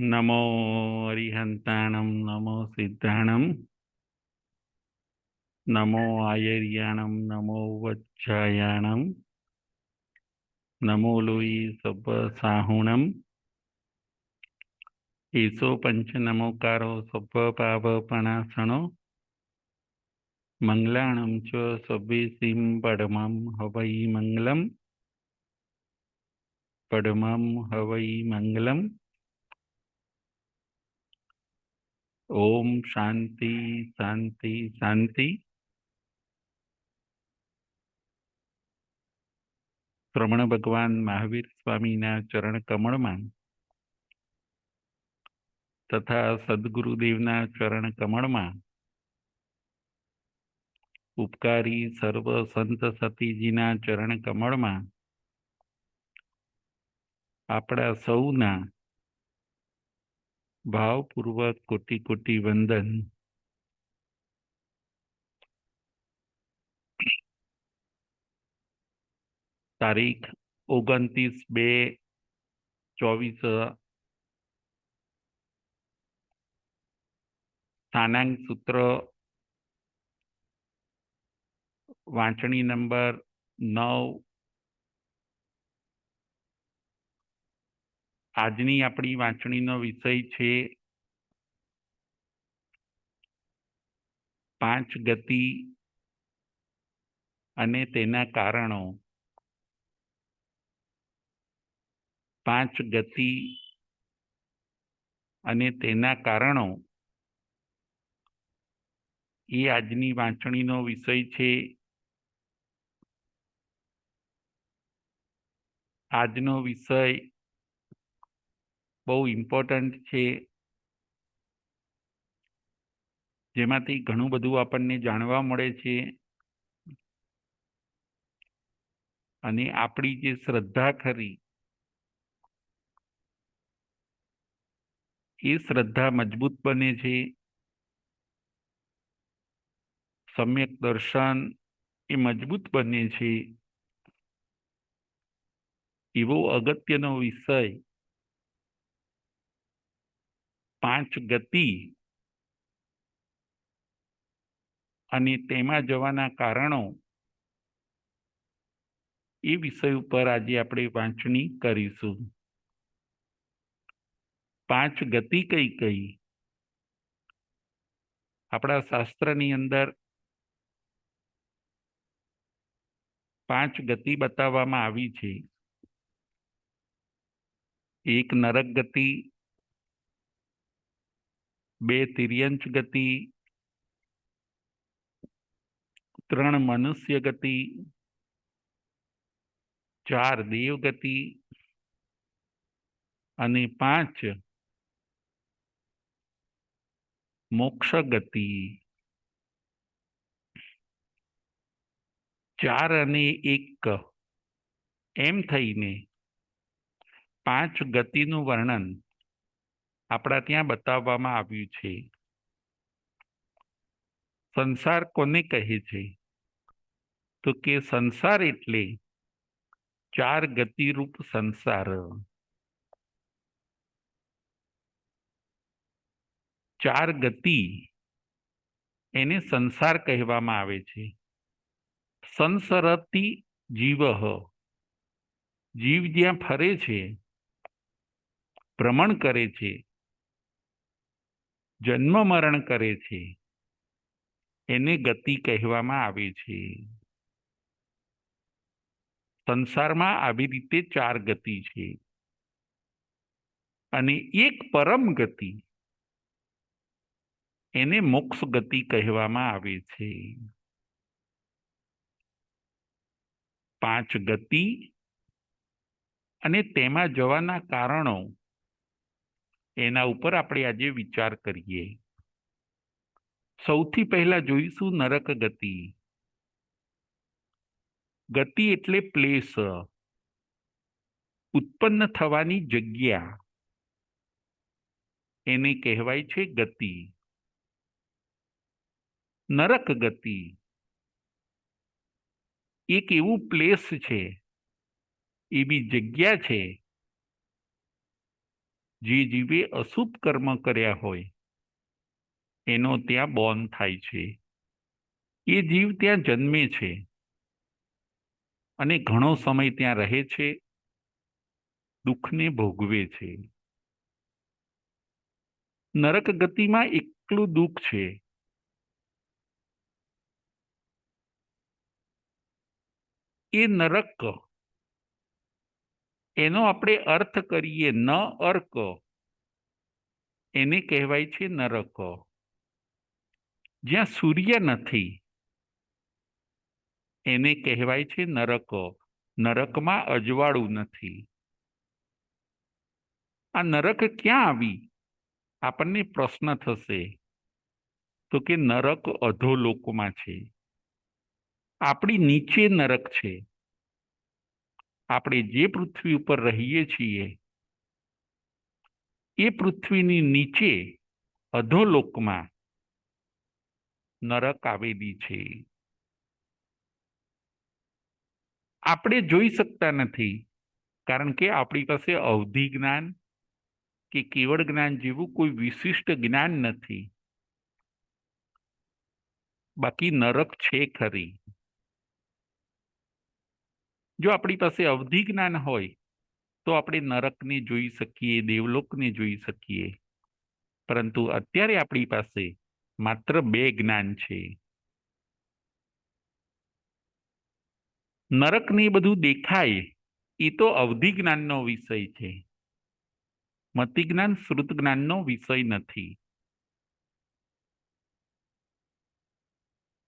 નમો અરિહંતાણમ નમો સિદ્ધાણમ નમો આયર્યાણમ નમો વચ્છાયાણમ નમો લોઈ સબ સાહુણમ ઈસો પંચ નમોકારો સબ પાવપણાસણો મંગલાણમ ચ સભેસિમ પડમમ હવૈ મંગલમ પડમમ હવૈ મંગલમ. ઓમ શાંતિ શાંતિ શાંતિ. શ્રમણ ભગવાન મહાવીર સ્વામીના ચરણ કમળમાં તથા સદગુરુદેવના ચરણ કમળમાં ઉપકારી સર્વ સંત સતીજીના ચરણ કમળમાં આપણા સૌના ભાવપૂર્વક કોટી કોટી વંદન. તારીખ 29/2/24 સ્થાનાંક સૂત્ર વાંચણી નંબર 9. આજની આપણી વાંચણીનો વિષય છે 5 ગતિ અને તેના કારણો. 5 ગતિ અને તેના કારણો એ આજની વાંચણીનો વિષય છે. આજનો વિષય બહુ ઇમ્પોર્ટન્ટ છે, જેમાંથી ઘણું બધું આપણને જાણવા મળે છે અને આપણી જે શ્રદ્ધા ખરી એ શ્રદ્ધા મજબૂત બને છે. સમ્યક દર્શન એ મજબૂત બને છે. એવો અગત્યનો વિષય 5 ગતિ અને તેમાં જવાના કારણો, એ વિષય ઉપર આજે આપણે વાંચણી કરીશું. 5 ગતિ કઈ કઈ? આપણા શાસ્ત્રની અંદર 5 ગતિ બતાવવામાં આવી છે. એક નરક ગતિ, 2 તિર્યંચ ગતિ, 3 મનુષ્ય ગતિ, 4 દેવ ગતિ અને 5 મોક્ષ ગતિ. 4 અને 1 એમ થઈને 5 ગતિનું વર્ણન આપણા ત્યાં બતાવવામાં આવ્યું છે. સંસાર કોને કહે છે? તો કે સંસાર એટલે 4 ગતિરૂપ સંસાર. 4 ગતિ એને સંસાર કહેવામાં આવે છે. સંસરતિ જીવ, જીવ જ્યાં ફરે છે, ભ્રમણ કરે છે, જન્મ મરણ કરે છે, એને ગતિ કહેવામાં આવે છે. સંસારમાં આવી રીતે 4 ગતિ છે અને એક પરમ ગતિ, એને મોક્ષ ગતિ કહેવામાં આવે છે. 5 ગતિ અને તેમાં જવાના કારણો, એના ઉપર આપણે આજે વિચાર કરીએ. સૌથી પહેલા જોઈશું નરક ગતિ. ગતિ એટલે પ્લેસ, ઉત્પન્ન થવાની જગ્યા, એને કહેવાય છે ગતિ. નરક ગતિ એક એવું પ્લેસ છે, એવી જગ્યા છે જે જીવે અશુભ કર્મ કર્યા હોય એનો ત્યાં બોન થાય છે. એ જીવ ત્યાં જન્મે છે અને ઘણો સમય ત્યાં રહે છે, દુઃખને ભોગવે છે. નરક ગતિમાં એકલું દુઃખ છે. એ નરક એનો આપણે અર્થ કરીએ ન અર્ક, એને કહેવાય છે નરક. જ્યાં સૂર્ય નથી એને કહેવાય છે નરક. નરકમાં અજવાળું નથી. આ નરક ક્યાં આવી આપણને પ્રશ્ન થશે, તો કે નરક અધોલોકમાં છે. આપણી નીચે નરક છે. આપણે જે પૃથ્વી ઉપર રહીએ છીએ એ પૃથ્વીની નીચે અધોલોકમાં નરક આવેલી છે. આપણે જોઈ શકતા નથી, કારણ કે આપણી પાસે અવધિ જ્ઞાન કે કેવળ જ્ઞાન જેવું કોઈ વિશિષ્ટ જ્ઞાન નથી. બાકી નરક છે ખરી. જો આપણી પાસે અવધિ જ્ઞાન હોય તો આપણે નરકને જોઈ શકીએ, દેવલોકને જોઈ શકીએ. પરંતુ અત્યારે આપણી પાસે માત્ર બે જ્ઞાન છે. નરક ને બધું દેખાય એ તો અવધિ જ્ઞાનનો વિષય છે. મતિ જ્ઞાન શ્રુત જ્ઞાનનો વિષય નથી.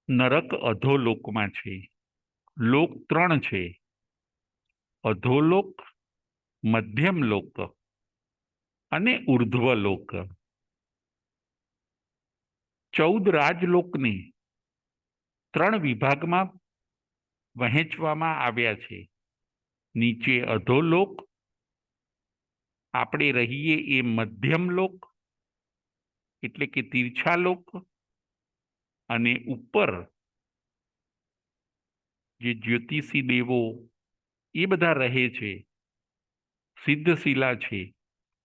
નરક અધોલોકમાં છે. લોક ત્રણ છે: અધોલોક, મધ્યમ લોક અને ઉર્ધ્વલોક. 14 રાજલોકને 3 વિભાગમાં વહેંચવામાં આવ્યા છે. નીચે અધોલોક, આપણે રહીએ એ મધ્યમ લોક એટલે કે તીર્છા લોક, અને ઉપર જે જ્યોતિષી દેવો એ બધા રહે છે, સિદ્ધશિલા છે,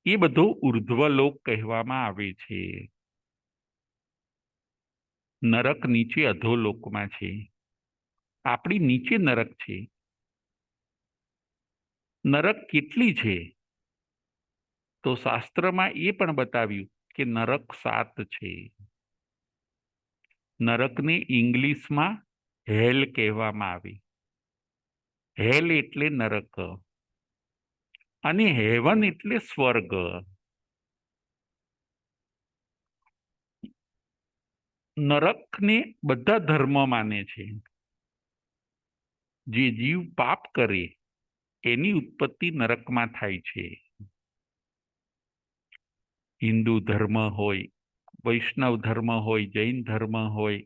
એ બધો ઉર્ધ્વલોક કહેવામાં આવે છે. નરક નીચે અધોલોકમાં છે. આપણી નીચે નરક છે. નરક કેટલી છે તો શાસ્ત્રમાં એ પણ બતાવ્યું કે નરક 7 છે. નરકને ઇંગ્લિશમાં હેલ કહેવામાં આવે. હેલ એટલે નરક અને હેવન એટલે સ્વર્ગ. નરકને બધા ધર્મ માને છે. જે જીવ પાપ કરે એની ઉત્પત્તિ નરકમાં થાય છે. હિન્દુ ધર્મ હોય, વૈષ્ણવ ધર્મ હોય, જૈન ધર્મ હોય,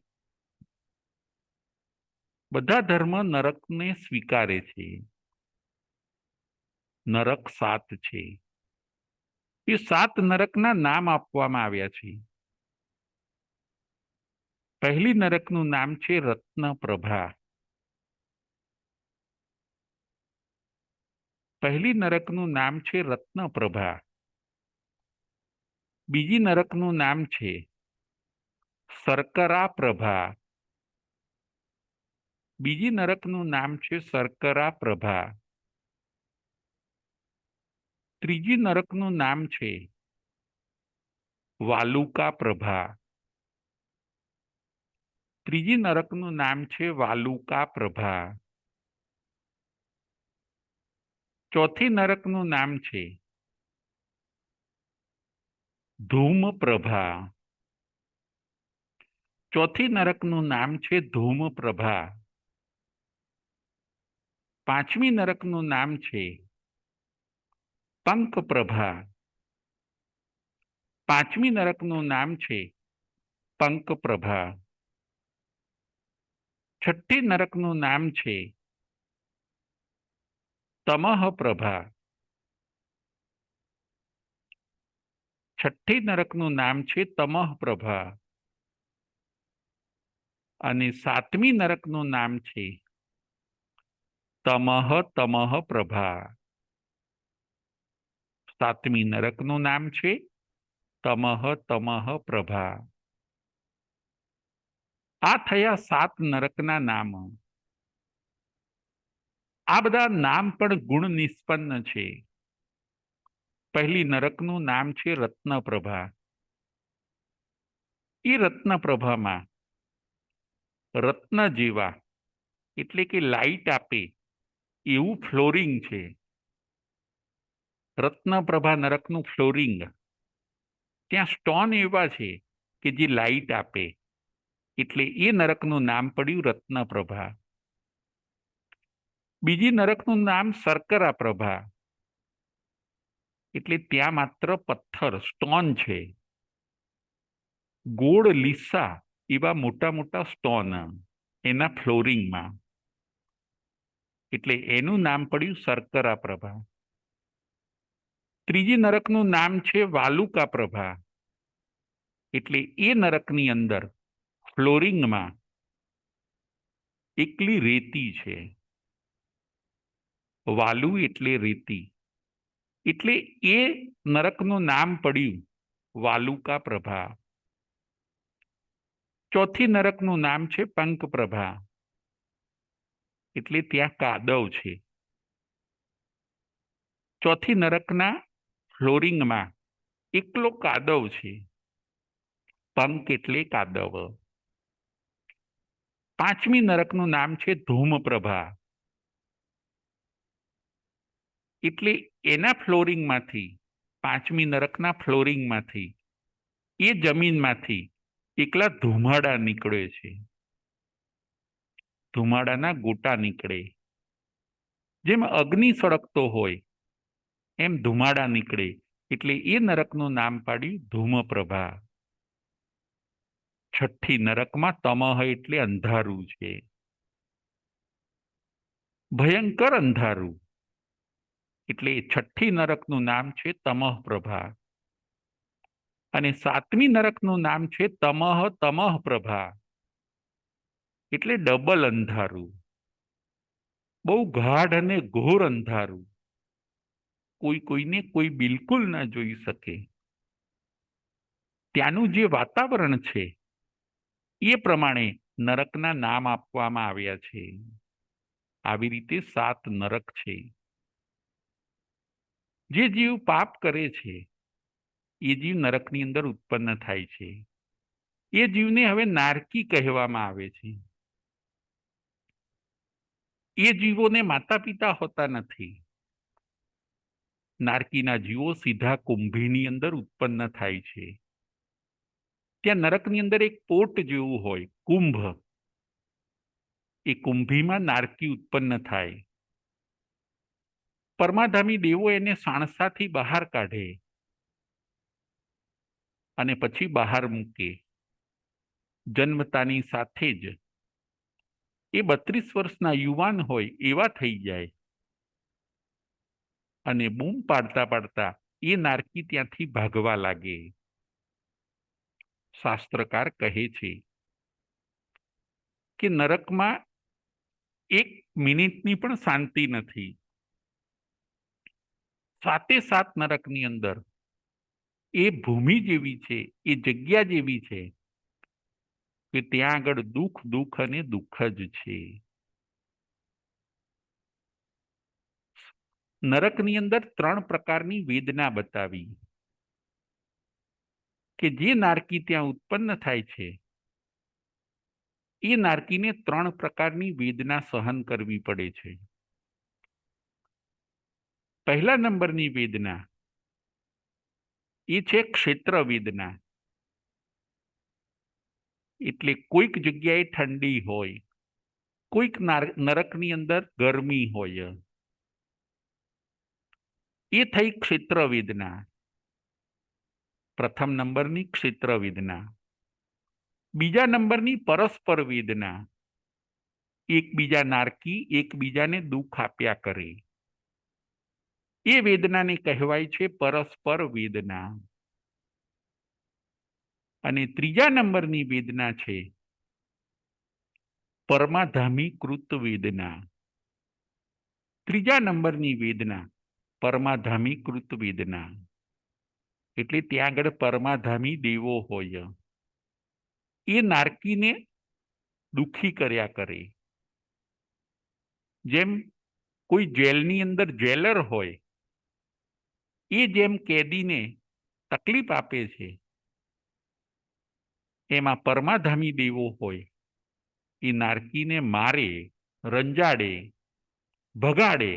બધા ધર્મ નરકને સ્વીકારે છે. નરક 7 છે. એ 7 નરકના નામ આપવામાં આવ્યા છે. પહેલી નરકનું નામ છે રત્નપ્રભા. પહેલી નરકનું નામ છે રત્નપ્રભા. બીજી નરકનું નામ છે શર્કરા પ્રભા. બીજી નરકનું નામ છે શર્કરા પ્રભા. ત્રીજી નરકનું નામ છે વાલુકા પ્રભા. ત્રીજી નરકનું નામ છે વાલુકા પ્રભા. ચોથી નરકનું નામ છે ધૂમ પ્રભા. ચોથી નરકનું નામ છે ધૂમ પ્રભા. પાંચમી નરકનું નામ છે પંક પ્રભા. પાંચમી નરકનું નામ છે પંક પ્રભા. છઠ્ઠી નરકનું નામ છે તમઃ પ્રભા. છઠ્ઠી નરકનું નામ છે તમઃ પ્રભા. અને સાતમી નરકનું નામ છે તમઃ તમઃ પ્રભા. સાતમી નરકનું નામ છે તમઃ તમઃ પ્રભા. આ થયા 7 નરકના નામ. આ બધા નામ પણ ગુણ નિષ્પન્ન છે. પહેલી નરકનું નામ છે રત્નપ્રભા. એ રત્નપ્રભામાં રત્ન જેવા એટલે કે લાઈટ આપે એવું ફ્લોરિંગ છે. રત્નપ્રભા નરકનું ફ્લોરિંગ, ત્યાં સ્ટોન એવા છે કે જે લાઈટ આપે, એટલે એ નરકનું નામ પડ્યું રત્નપ્રભા. બીજી નરકનું નામ શર્કરા પ્રભા, એટલે ત્યાં માત્ર પથ્થર સ્ટોન છે, ગોળ લીસા એવા મોટા મોટા સ્ટોન એના ફ્લોરિંગમાં, એટલે એનું નામ પડ્યું શર્કરા પ્રભા. ત્રીજી નરકનું નામ છે વાલુકા પ્રભા, એટલે એ નરકની અંદર ફ્લોરિંગમાં એકલી રેતી છે. વાલુ એટલે રેતી, એટલે એ નરકનું નામ પડ્યું વાલુકા પ્રભા. ચોથી નરકનું નામ છે પંક પ્રભા, એટલે ત્યાં કાદવ છે. ચોથી નરકના ફ્લોરિંગમાં એકલો કાદવ છે, પંક એટલે કાદવ. પાંચમી નરકનું નામ છે ધૂમપ્રભા, એટલે એના ફ્લોરિંગમાંથી, પાંચમી નરકના ફ્લોરિંગમાંથી, એ જમીનમાંથી એકલા ધુમાડા નીકળે છે, ધુમાડાના ગોટા નીકળે. જેમ અગ્નિ સળગતો હોય એમ ધુમાડા નીકળે, એટલે એ નરકનું નામ પાડ્યું ધૂમપ્રભા. છઠ્ઠી નરકમાં તમઃ એટલે અંધારું છે, ભયંકર અંધારું, એટલે છઠ્ઠી નરકનું નામ છે તમઃ પ્રભા. અને સાતમી નરકનું નામ છે તમઃ તમઃ પ્રભા, એટલે ડબલ અંધારું, બહુ ગાઢ અને ઘોર અંધારું, કોઈ કોઈને કોઈ બિલકુલ ના જોઈ શકે. ત્યાંનું જે વાતાવરણ છે એ પ્રમાણે નરકના નામ આપવામાં આવ્યા છે. આવી રીતે 7 નરક છે. જે જીવ પાપ કરે છે એ જીવ નરકની અંદર ઉત્પન્ન થાય છે. એ જીવને હવે નારકી કહેવામાં આવે છે. એ જીવોને માતા પિતા હોતા નથી. નારકીના જીવો સીધા કુંભીની અંદર ઉત્પન્ન થાય છે. ત્યાં નરકની અંદર એક પોટ જેવું હોય, કુંભ. એ કુંભીમાં નારકી ઉત્પન્ન થાય. પરમાધામી દેવો એને સાણસાથી બહાર કાઢે અને પછી બહાર મૂકે. જન્મતાની સાથે જ એ 32 વર્ષના યુવાન હોય એવા થઈ જાય અને બૂમ પાડતા પાડતા એ નારકી ત્યાંથી ભાગવા લાગે. શાસ્ત્રકાર કહે છે કે નરકમાં 1 મિનિટની પણ શાંતિ નથી. 7 નરકની અંદર એ ભૂમિ જેવી છે, એ જગ્યા જેવી છે કે ત્યાં આગળ દુઃખ દુઃખ અને દુઃખ જ છે. નરકની અંદર 3 પ્રકારની વેદના બતાવી કે જે નારકી ત્યાં ઉત્પન્ન થાય છે એ નારકીને 3 પ્રકારની વેદના સહન કરવી પડે છે. પહેલા નંબરની વેદના એ છે ક્ષેત્ર વેદના, એટલે કોઈક જગ્યાએ ઠંડી હોય, કોઈક નરકની અંદર ગરમી હોય, એ થઈ ક્ષેત્ર વેદના. પ્રથમ નંબરની ક્ષેત્ર વેદના. બીજા નંબરની પરસ્પર વેદના, એકબીજા નારકી એકબીજાને દુઃખ આપ્યા કરે, એ વેદનાને કહેવાય છે પરસ્પર વેદના. અને ત્રીજા નંબરની વેદના છે પરમાધામી કૃત વેદના. ત્રીજા નંબરની વેદના પરમાધામી કૃત વેદના, એટલે ત્યાં આગળ પરમાધામી દેવો હોય, એ નારકીને દુઃખી કર્યા કરે. જેમ કોઈ જેલની અંદર જેલર હોય, એ જેમ કેદીને તકલીફ આપે છે, એમાં પરમાધામી દેવો હોય એ નારકીને મારે, રંજાડે, ભગાડે,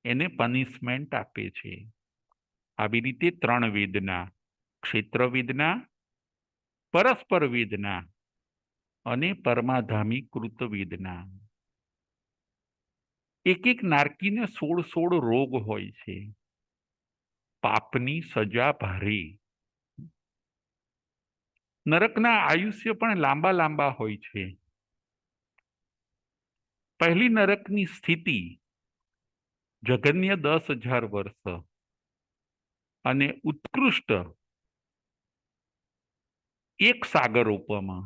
એને પનિશમેન્ટ આપે છે. આવી રીતે ત્રણ વેદના, ક્ષેત્ર વેદના, પરસ્પર વેદના અને પરમાધામી કૃત વેદના. એક એક નારકીને 16 રોગ હોય છે. પાપની સજા ભારે. નરકના આયુષ્ય પણ લાંબા લાંબા હોય છે. પહેલી નરકની સ્થિતિ જઘન્ય 10,000 વર્ષ અને ઉત્કૃષ્ટ એક સાગરોપમાં,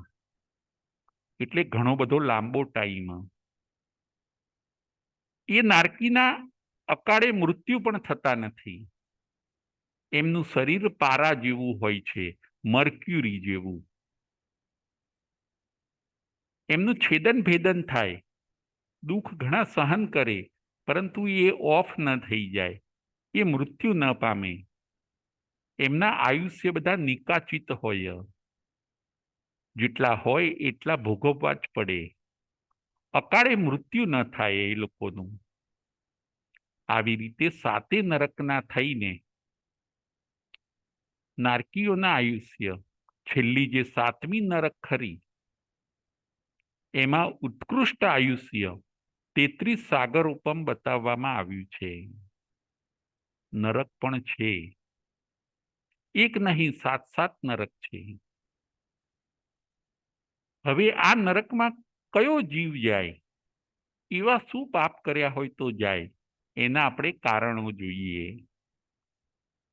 એટલે ઘણો બધો લાંબો ટાઈમ. એ નારકીના અકાળે મૃત્યુ પણ થતા નથી. એમનું શરીર પારા જેવું હોય છે, મર્ક્યુરી જેવું. એમનું છેદન ભેદન થાય, દુઃખ ઘણા સહન કરે, પરંતુ એ ઓફ ન થઈ જાય, એ મૃત્યુ ન પામે. એમના આયુષ્ય બધા નિકાચિત હોય, જેટલા હોય એટલા ભોગવવા જ પડે. અકાળે મૃત્યુ ન થાય એ લોકોનું. આવી રીતે 7 નરકના થઈને નારકીઓના આયુષ્ય, છેલ્લી જે 7મી નરક ખરી, એમાં ઉત્કૃષ્ટ આયુષ્ય 33 સાગરોપમ બતાવવામાં આવ્યું છે. નરક પણ છે, એક નહીં 7 નરક છે. હવે આ નરકમાં કયો જીવ જાય, એવા શું પાપ કર્યા હોય તો જાય, એના આપણે કારણો જોઈએ.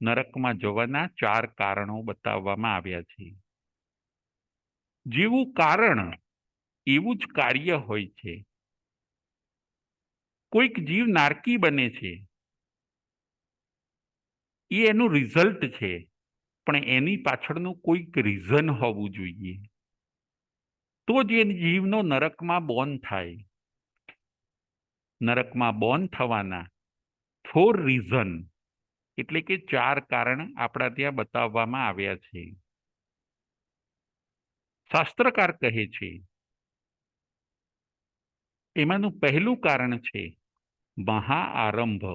નરકમાં જવાના 4 કારણો બતાવવામાં આવ્યા છે. જેવું કારણ એવું જ કાર્ય હોય છે. કોઈક જીવ નારકી બને છે, એ એનું રિઝલ્ટ છે, પણ એની પાછળનું કોઈક રીઝન હોવું જોઈએ, તો જ એ જીવનો નરકમાં બોર્ન થાય. નરકમાં બોર્ન થવાના 4 રીઝન, એટલે કે 4 કારણ આપણા ત્યાં બતાવવામાં આવ્યા છે. શાસ્ત્રકાર કહે છે, એમાંનું પહેલું કારણ છે મહાઆરંભ.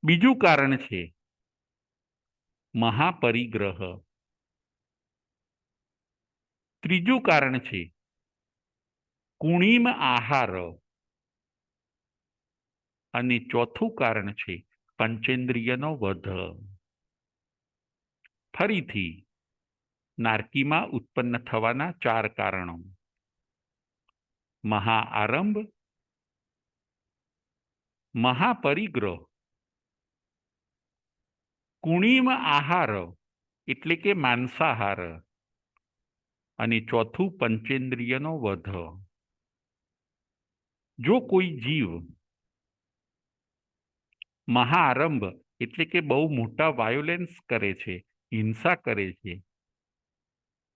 બીજું કારણ છે મહાપરિગ્રહ. ત્રીજું કારણ છે કુણીમ આહાર. અને ચોથું કારણ છે પંચેન્દ્રિયનો વધ. ફરીથી નારકીમાં ઉત્પન્ન થવાના 4 કારણો: મહાઆરંભ, મહાપરિગ્રહ, કુણીમ આહાર એટલે કે માંસાહાર, અને ચોથું પંચેન્દ્રિયનો વધ. જો કોઈ જીવ મહાઆરંભ એટલે કે બહુ મોટા વાયોલેન્સ કરે છે, હિંસા કરે છે,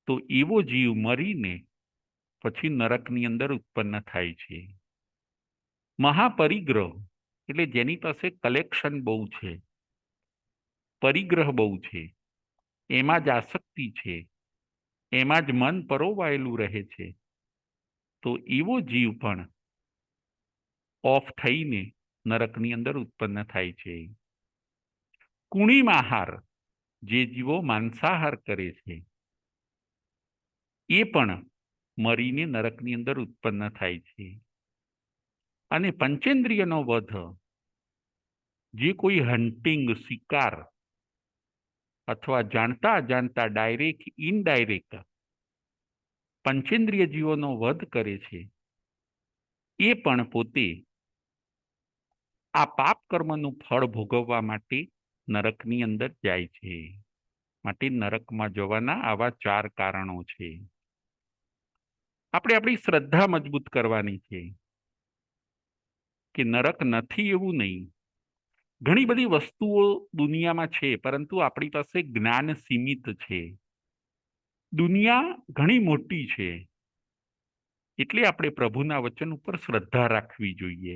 તો એવો જીવ મરીને પછી નરકની અંદર ઉત્પન્ન થાય છે. મહાપરિગ્રહ એટલે જેની પાસે કલેક્શન બહુ છે, પરિગ્રહ બહુ છે, એમાં જ આસક્તિ છે, એમાં જ મન પરોવાયેલું રહે છે, તો એવો જીવ પણ ઓફ થઈને નરકની અંદર ઉત્પન્ન થાય છે. કુણીમ આહાર, જે જીવો માંસાહાર કરે છે, એ પણ મરીને નરકની અંદર ઉત્પન્ન થાય છે. અને પંચેન્દ્રિયનો વધ, જે કોઈ હન્ટિંગ, શિકાર અથવા જાણતા અજાણતા ડાયરેક્ટ ઇનડાયરેક્ટ પંચેન્દ્રિય જીવોનો વધ કરે છે, એ પણ પોતે આ પાપ કર્મનું ફળ ભોગવવા માટે નરકની અંદર જાય છે. માટે નરકમાં જવાના આવા 4 કારણો છે. આપણે આપણી શ્રદ્ધા મજબૂત કરવાની છે. કે નરક નથી એવું નહીં. ઘણી બધી વસ્તુઓ દુનિયામાં છે, પરંતુ આપણી પાસે જ્ઞાન સીમિત છે. દુનિયા ઘણી મોટી છે, એટલે આપણે પ્રભુના વચન ઉપર શ્રદ્ધા રાખવી જોઈએ.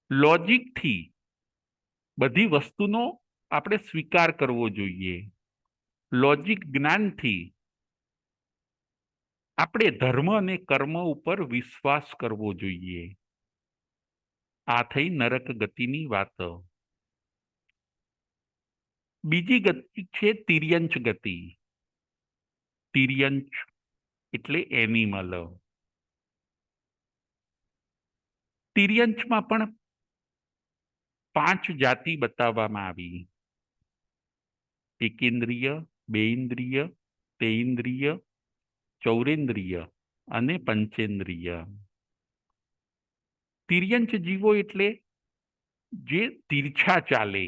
લોજિકથી બધી વસ્તુનો આપણે સ્વીકાર કરવો જોઈએ. લોજિક જ્ઞાનથી આપણે ધર્મ અને કર્મ ઉપર વિશ્વાસ કરવો જોઈએ. આ થઈ નરક ગતિની વાત. બીજી ગતિ છે તિર્યંચ ગતિ. તિર્યંચ એટલે એનિમલ. તિર્યંચમાં પણ 5 જાતિ બતાવવામાં આવી: એકેન્દ્રિય, બેઇન્દ્રિય, તેઇન્દ્રિય, ચૌરેન્દ્રિય અને પંચેન્દ્રિય. તિર્યંચ જીવો એટલે જે તિરછા ચાલે,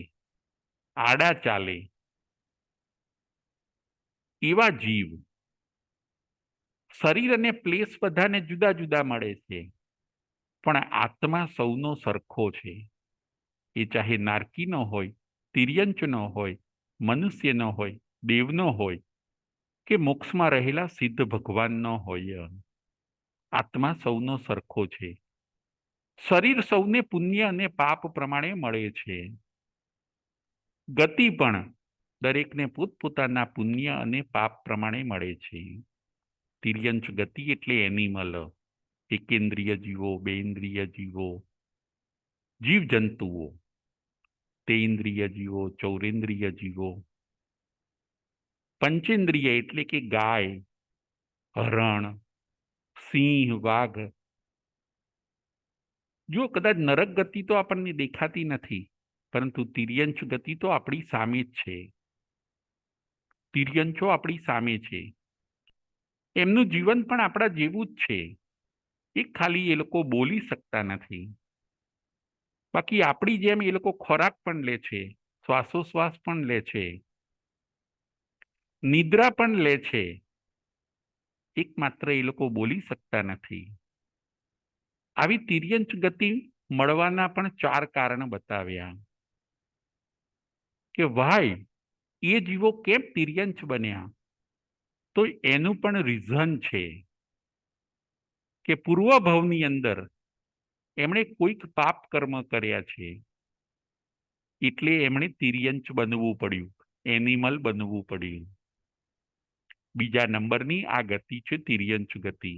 આડા ચાલે એવા જીવ. શરીર અને પ્લેસ બધાને જુદા જુદા મળે છે, પણ આત્મા સૌનો સરખો છે. એ ચાહે નારકીનો હોય, તિર્યંચનો હોય, મનુષ્યનો હોય, દેવનો હોય કે મોક્ષમાં રહેલા સિદ્ધ ભગવાનનો હોય, આત્મા સૌનો સરખો છે. શરીર સૌને પુણ્ય અને પાપ પ્રમાણે મળે છે. ગતિ પણ દરેકને પોતપોતાના પુણ્ય અને પાપ પ્રમાણે મળે છે. તિર્યંચ ગતિ એટલે એનિમલ, એકેન્દ્રિય જીવો, બેઇન્દ્રિય જીવો, જીવજંતુઓ, તેઇન્દ્રિય જીવો, ચૌરેન્દ્રિય જીવો. પંચેન્દ્રિય એટલે કે ગાય, હરણ, સિંહ, વાઘ. જો કદાચ નરક ગતિ તો આપણને દેખાતી નથી, પરંતુ તિર્યંચ ગતિ તો આપણી સામે જ છે. તિર્યંચો આપણી સામે છે. એમનું જીવન પણ આપણા જેવું જ છે. એ ખાલી એ લોકો બોલી શકતા નથી. બાકી આપણી જેમ એ લોકો ખોરાક પણ લે છે, શ્વાસોશ્વાસ પણ લે છે, નિદ્રા પણ લે છે. એકમાત્ર એ લોકો બોલી શકતા નથી. આવી તિર્યંચ ગતિ મળવાના પણ 4 કારણ બતાવ્યા કે ભાઈ એ જીવો કેમ તિર્યંચ બન્યા. તો એનું પણ રીઝન છે કે પૂર્વ ભવની અંદર એમણે કોઈક પાપ કર્મ કર્યા છે, એટલે એમણે તિર્યંચ બનવું પડ્યું, એનિમલ બનવું પડ્યું. બીજા નંબરની આ ગતિ છે તિર્યંચ ગતિ.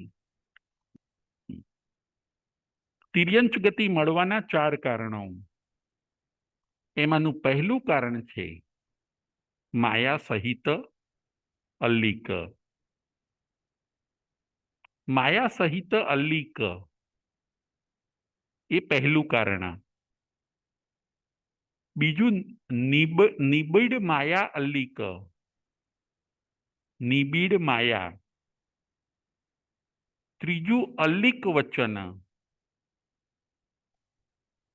તિર્યંચ ગતિ મળવાના 4 કારણો. એમાંનું પહેલું કારણ છે માયા સહિત અલ્લિક. માયા સહિત અલ્લિક એ પહેલું કારણ. બીજું નિબિડ માયા અલ્લિક. નિબિડ માયા. ત્રીજું અલ્લિક વચન.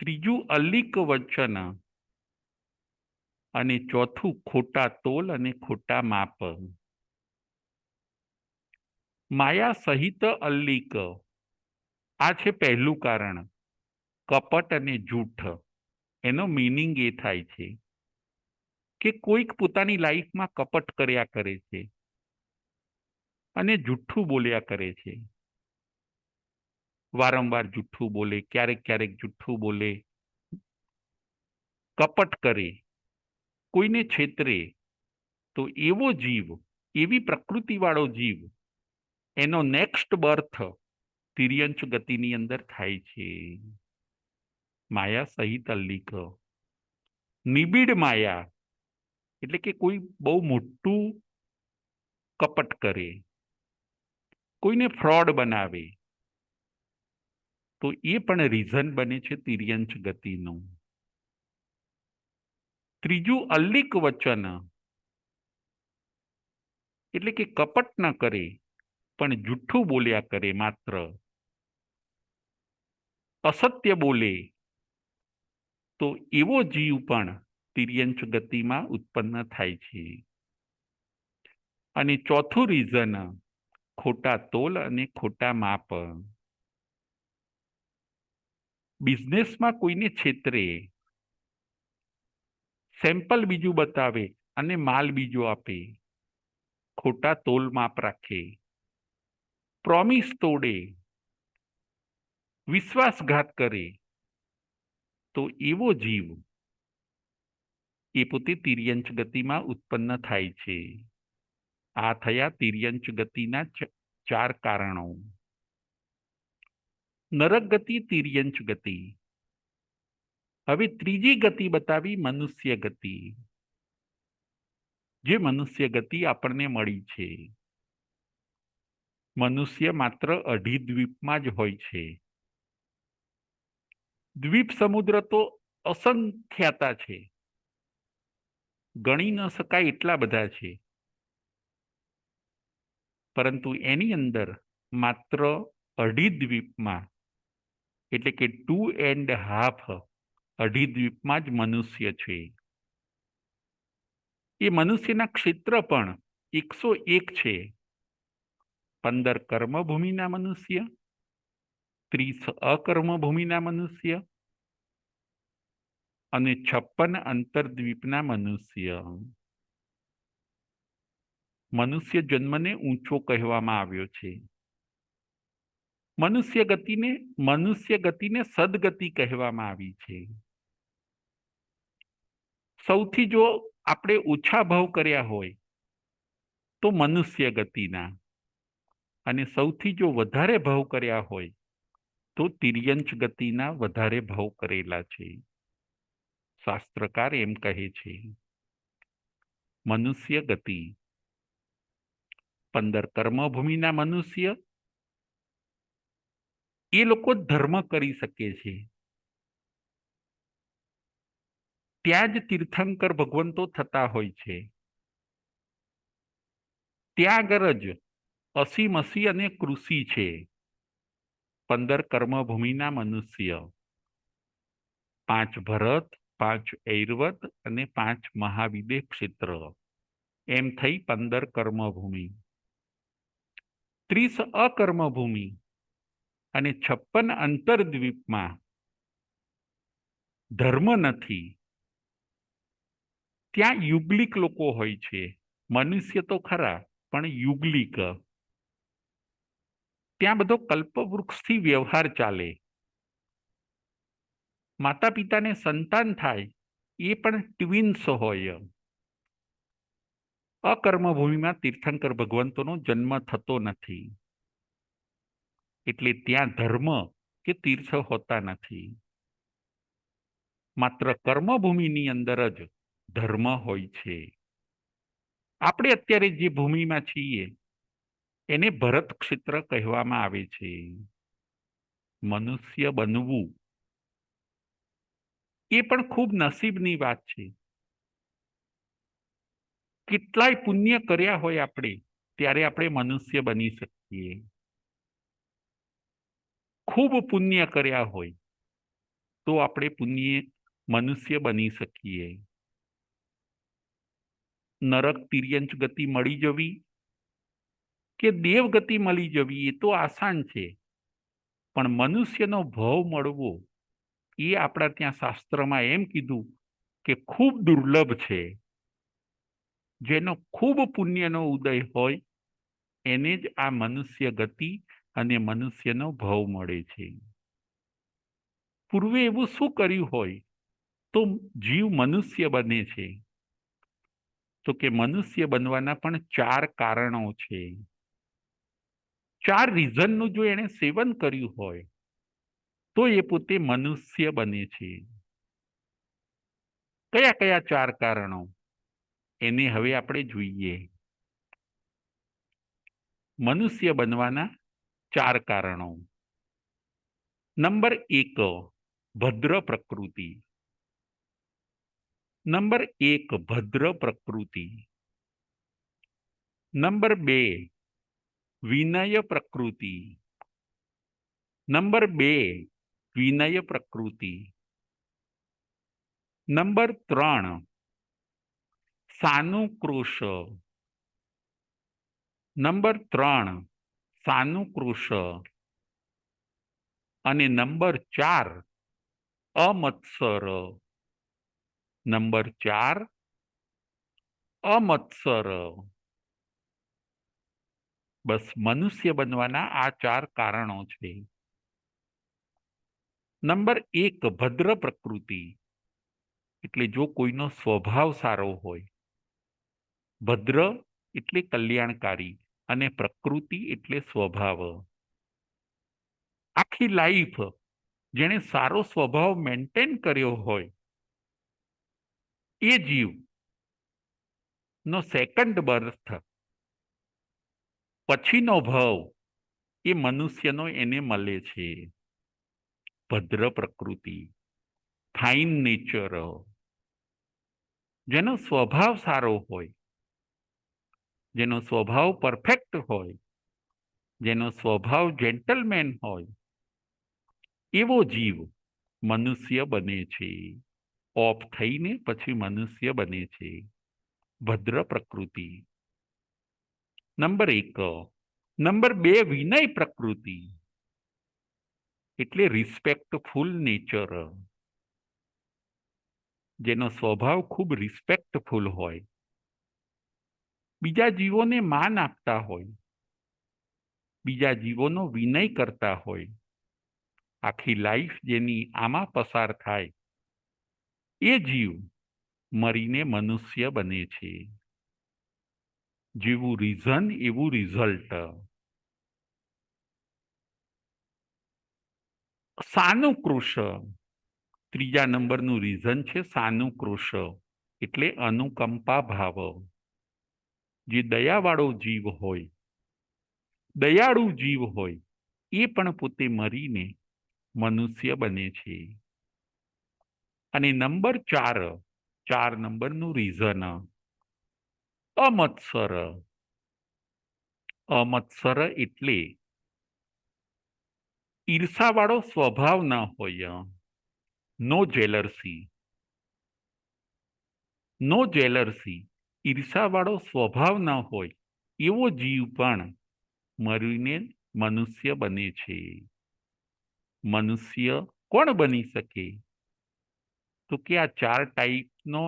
ત્રીજું અલ્લિક વચન. અને ચોથું ખોટા તોલ અને ખોટા માપ. માયા સહિત અલ્લિક આ છે પહેલું કારણ, કપટ અને જૂઠ. એનો મીનિંગ એ થાય છે કે કોઈક પોતાની લાઈફમાં કપટ કર્યા કરે છે અને જુઠ્ઠું બોલ્યા કરે છે. વારંવાર જુઠ્ઠું બોલે, ક્યારેક ક્યારેક જુઠ્ઠું બોલે, કપટ કરે, કોઈને છેતરે. તો એવો જીવ, એવી પ્રકૃતિવાળો જીવ, એનો નેક્સ્ટ બર્થ તિર્યંચ ગતિની અંદર થાય છે. માયા સહિત અલ્લિક. નિબિડ માયા એટલે કે કોઈ બહુ મોટું કપટ કરે, કોઈને ફ્રોડ બનાવે, તો એ પણ રીઝન બને છે તિર્યંચ ગતિનું. ત્રીજું અલ્લિક વચન એટલે કે કપટ ન કરે પણ જુઠ્ઠું બોલ્યા કરે, માત્ર અસત્ય બોલે, તો એવો જીવ પણ તિર્યંચ ગતિમાં ઉત્પન્ન થાય છે. અને ચોથું રીઝન ખોટા તોલ અને ખોટા માપ. બિઝનેસમાં કોઈને છેતરે, સેમ્પલ બીજું બતાવે અને માલ બીજો આપે, ખોટા તોલ માપ રાખે, પ્રોમિસ તોડે, વિશ્વાસઘાત કરે, તો એવો જીવ એ પોતે તિર્યંચ ગતિમાં ઉત્પન્ન થાય છે. આ થયા તિર્યંચ ગતિના 4 કારણો. નરક ગતિ, તિર્યંચ ગતિ. હવે ત્રીજી ગતિ બતાવી મનુષ્ય ગતિ, જે મનુષ્ય ગતિ આપણને મળી છે. મનુષ્ય માત્ર અઢી દ્વીપમાં જ હોય છે. દ્વીપ સમુદ્ર તો અસંખ્યાતા છે, ગણી ન શકાય એટલા બધા છે, પરંતુ એની અંદર માત્ર અઢી દ્વીપમાં, એટલે કે 2.5 અઢી દ્વીપમાં જ મનુષ્ય છે. એ મનુષ્યના ક્ષેત્ર પણ 101 છે. 15 કર્મભૂમિના મનુષ્ય, 30 અકર્મભૂમિના મનુષ્ય અને 56 અંતરદ્વીપના મનુષ્ય. મનુષ્ય જન્મને ઊંચો કહેવામાં આવ્યો છે. મનુષ્ય ગતિને સદગતિ કહેવામાં આવી છે. સૌથી જો આપણે ઓછા ભાવ કર્યા હોય તો મનુષ્ય ગતિના, અને સૌથી જો વધારે ભાવ કર્યા હોય તો તિર્યંચ ગતિના વધારે ભાવ કરેલા છે. શાસ્ત્રકાર એમ કહે છે, મનુષ્ય ગતિ 15 કર્મભૂમિના મનુષ્ય, એ લોકો ધર્મ કરી શકે છે. ત્યાં જ તીર્થંકર ભગવંતો થતા હોય છે. ત્યાં આગળ જ અસીમસી અને કૃષિ છે. 15 કર્મભૂમિના મનુષ્ય, 5 ભરત, 5 ઐરવત અને 5 મહાવિદેહ ક્ષેત્ર, એમ થઈ 15 કર્મભૂમિ. 30 અકર્મભૂમિ અને 56 અંતરદ્વીપમાં ધર્મ નથી. ત્યાં યુગલિક લોકો હોય છે. મનુષ્ય તો ખરા, પણ યુગલિક. ત્યાં બધો કલ્પવૃક્ષથી વ્યવહાર ચાલે. માતા પિતાને સંતાન થાય એ પણ ટ્વિન્સ હોય. અકર્મભૂમિમાં તીર્થંકર ભગવંતોનો જન્મ થતો નથી, એટલે ત્યાં ધર્મ કે તીર્થ હોતા નથી. માત્ર કર્મભૂમિની અંદર જ ધર્મ હોય છે. આપણે અત્યારે જે ભૂમિમાં છીએ એને ભરત ક્ષેત્ર કહેવામાં આવે છે. મનુષ્ય બનવું એ પણ ખૂબ નસીબની વાત છે. કેટલાય પુણ્ય કર્યા હોય આપણે, ત્યારે આપણે મનુષ્ય બની શકીએ. ખૂબ પુણ્ય કર્યા હોય તો આપણે મનુષ્ય બની શકીએ. નરક તિર્યંચ ગતિ મળી જવી કે દેવગતિ મળી જવી એ તો આસાન છે, પણ મનુષ્યનો ભાવ મળવો એ આપણા ત્યાં શાસ્ત્રમાં એમ કીધું કે ખૂબ દુર્લભ છે. જેનો ખૂબ પુણ્યનો ઉદય હોય એને જ આ મનુષ્ય ગતિ અને મનુષ્યનો ભાવ મળે છે. પૂર્વે એવું શું કર્યું હોય તો જીવ મનુષ્ય બને છે? તો કે મનુષ્ય બનવાના પણ 4 કારણો છે. 4 રીઝનનું જો એને સેવન કર્યું હોય તો એ પોતે મનુષ્ય બને છે. કયા કયા 4 કારણો એને હવે આપણે જોઈએ. મનુષ્ય બનવાના 4 કારણો. નંબર 1, ભદ્ર પ્રકૃતિ. નંબર 1, ભદ્ર પ્રકૃતિ. નંબર 2, વિનય પ્રકૃતિ. નંબર 2, વિનય પ્રકૃતિ. નંબર 3, સાનુક્રોશ. નંબર 3, સાનુક્રોશ. અને નંબર 4, અમત્સર. નંબર 4 અમત્સર. બસ મનુષ્ય બનવાના આ 4 કારણો છે. નંબર 1 ભદ્ર પ્રકૃતિ, એટલે જો કોઈનો સ્વભાવ સારો હોય. ભદ્ર એટલે કલ્યાણકારી અને પ્રકૃતિ એટલે સ્વભાવ. આખી લાઈફ જેણે સારો સ્વભાવ મેન્ટેન કર્યો હોય એ જીવ નો સેકન્ડ બર્થ પછીનો ભાવ એ મનુષ્યનો એને મળે છે. ભદ્ર પ્રકૃતિ, ફાઇન નેચર, જેનો સ્વભાવ સારો હોય, જેનો સ્વભાવ પરફેક્ટ હોય, જેનો સ્વભાવ જેન્ટલમેન હોય, એવો જીવ મનુષ્ય બને છે. ઓફ થઈને પછી મનુષ્ય બને છે. ભદ્ર પ્રકૃતિ. નંબર 1. નંબર 2 વિનય પ્રકૃતિ, એટલે રિસ્પેક્ટફુલ નેચર, જેનો સ્વભાવ ખૂબ રિસ્પેક્ટફુલ હોય, બીજા જીવોને માન આપતા હોય, બીજા જીવોનો વિનય કરતા હોય, આખી લાઈફ જેની આમાં પસાર થાય એ જીવ મરીને મનુષ્ય બને છે. જેવું રીઝન એવું રિઝલ્ટ. સાનુકૃષ, ત્રીજા નંબરનું રીઝન છે સાનુકૃષ, એટલે અનુકંપા ભાવ. જે દયાવાળો જીવ હોય, દયાળુ જીવ હોય, એ પણ પોતે મરીને મનુષ્ય બને છે. અને નંબર 4 નંબરનું રીઝન અમત્સર. અમત્સર એટલે ઈર્ષાવાળો સ્વભાવ ન હોય. નો જેલરસી. નો જેલરસી, ઈર્ષાવાળો સ્વભાવ ન હોય એવો જીવ પણ મરીને મનુષ્ય બને છે. મનુષ્ય કોણ બની શકે? તો કે આ 4 ટાઈપનો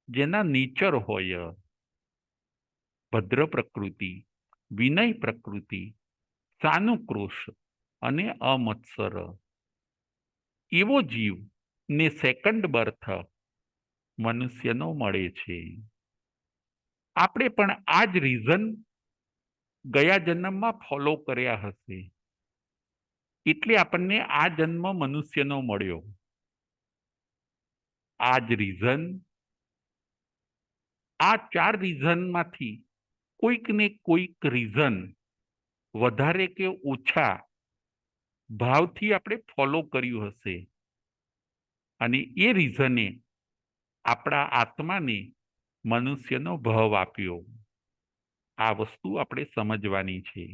જેના નેચર હોય. ભદ્ર પ્રકૃતિ, વિનય પ્રકૃતિ, સાનુક્રોશ અને અમત્સર. એવો જીવ ને સેકન્ડ બર્થ મનુષ્યનો મળે છે. આપણે પણ આ જ રીઝન ગયા જન્મમાં ફોલો કર્યા હશે, એટલે આપણને આ જન્મ મનુષ્યનો મળ્યો. આ જ રીઝન, આ 4 રીઝનમાંથી કોઈક ને કોઈક રીઝન વધારે કે ઓછા ભાવથી આપણે ફોલો કર્યું હશે, અને એ રીઝને આપણા આત્માને મનુષ્યનો ભાવ આપ્યો. આ વસ્તુ આપણે સમજવાની છે.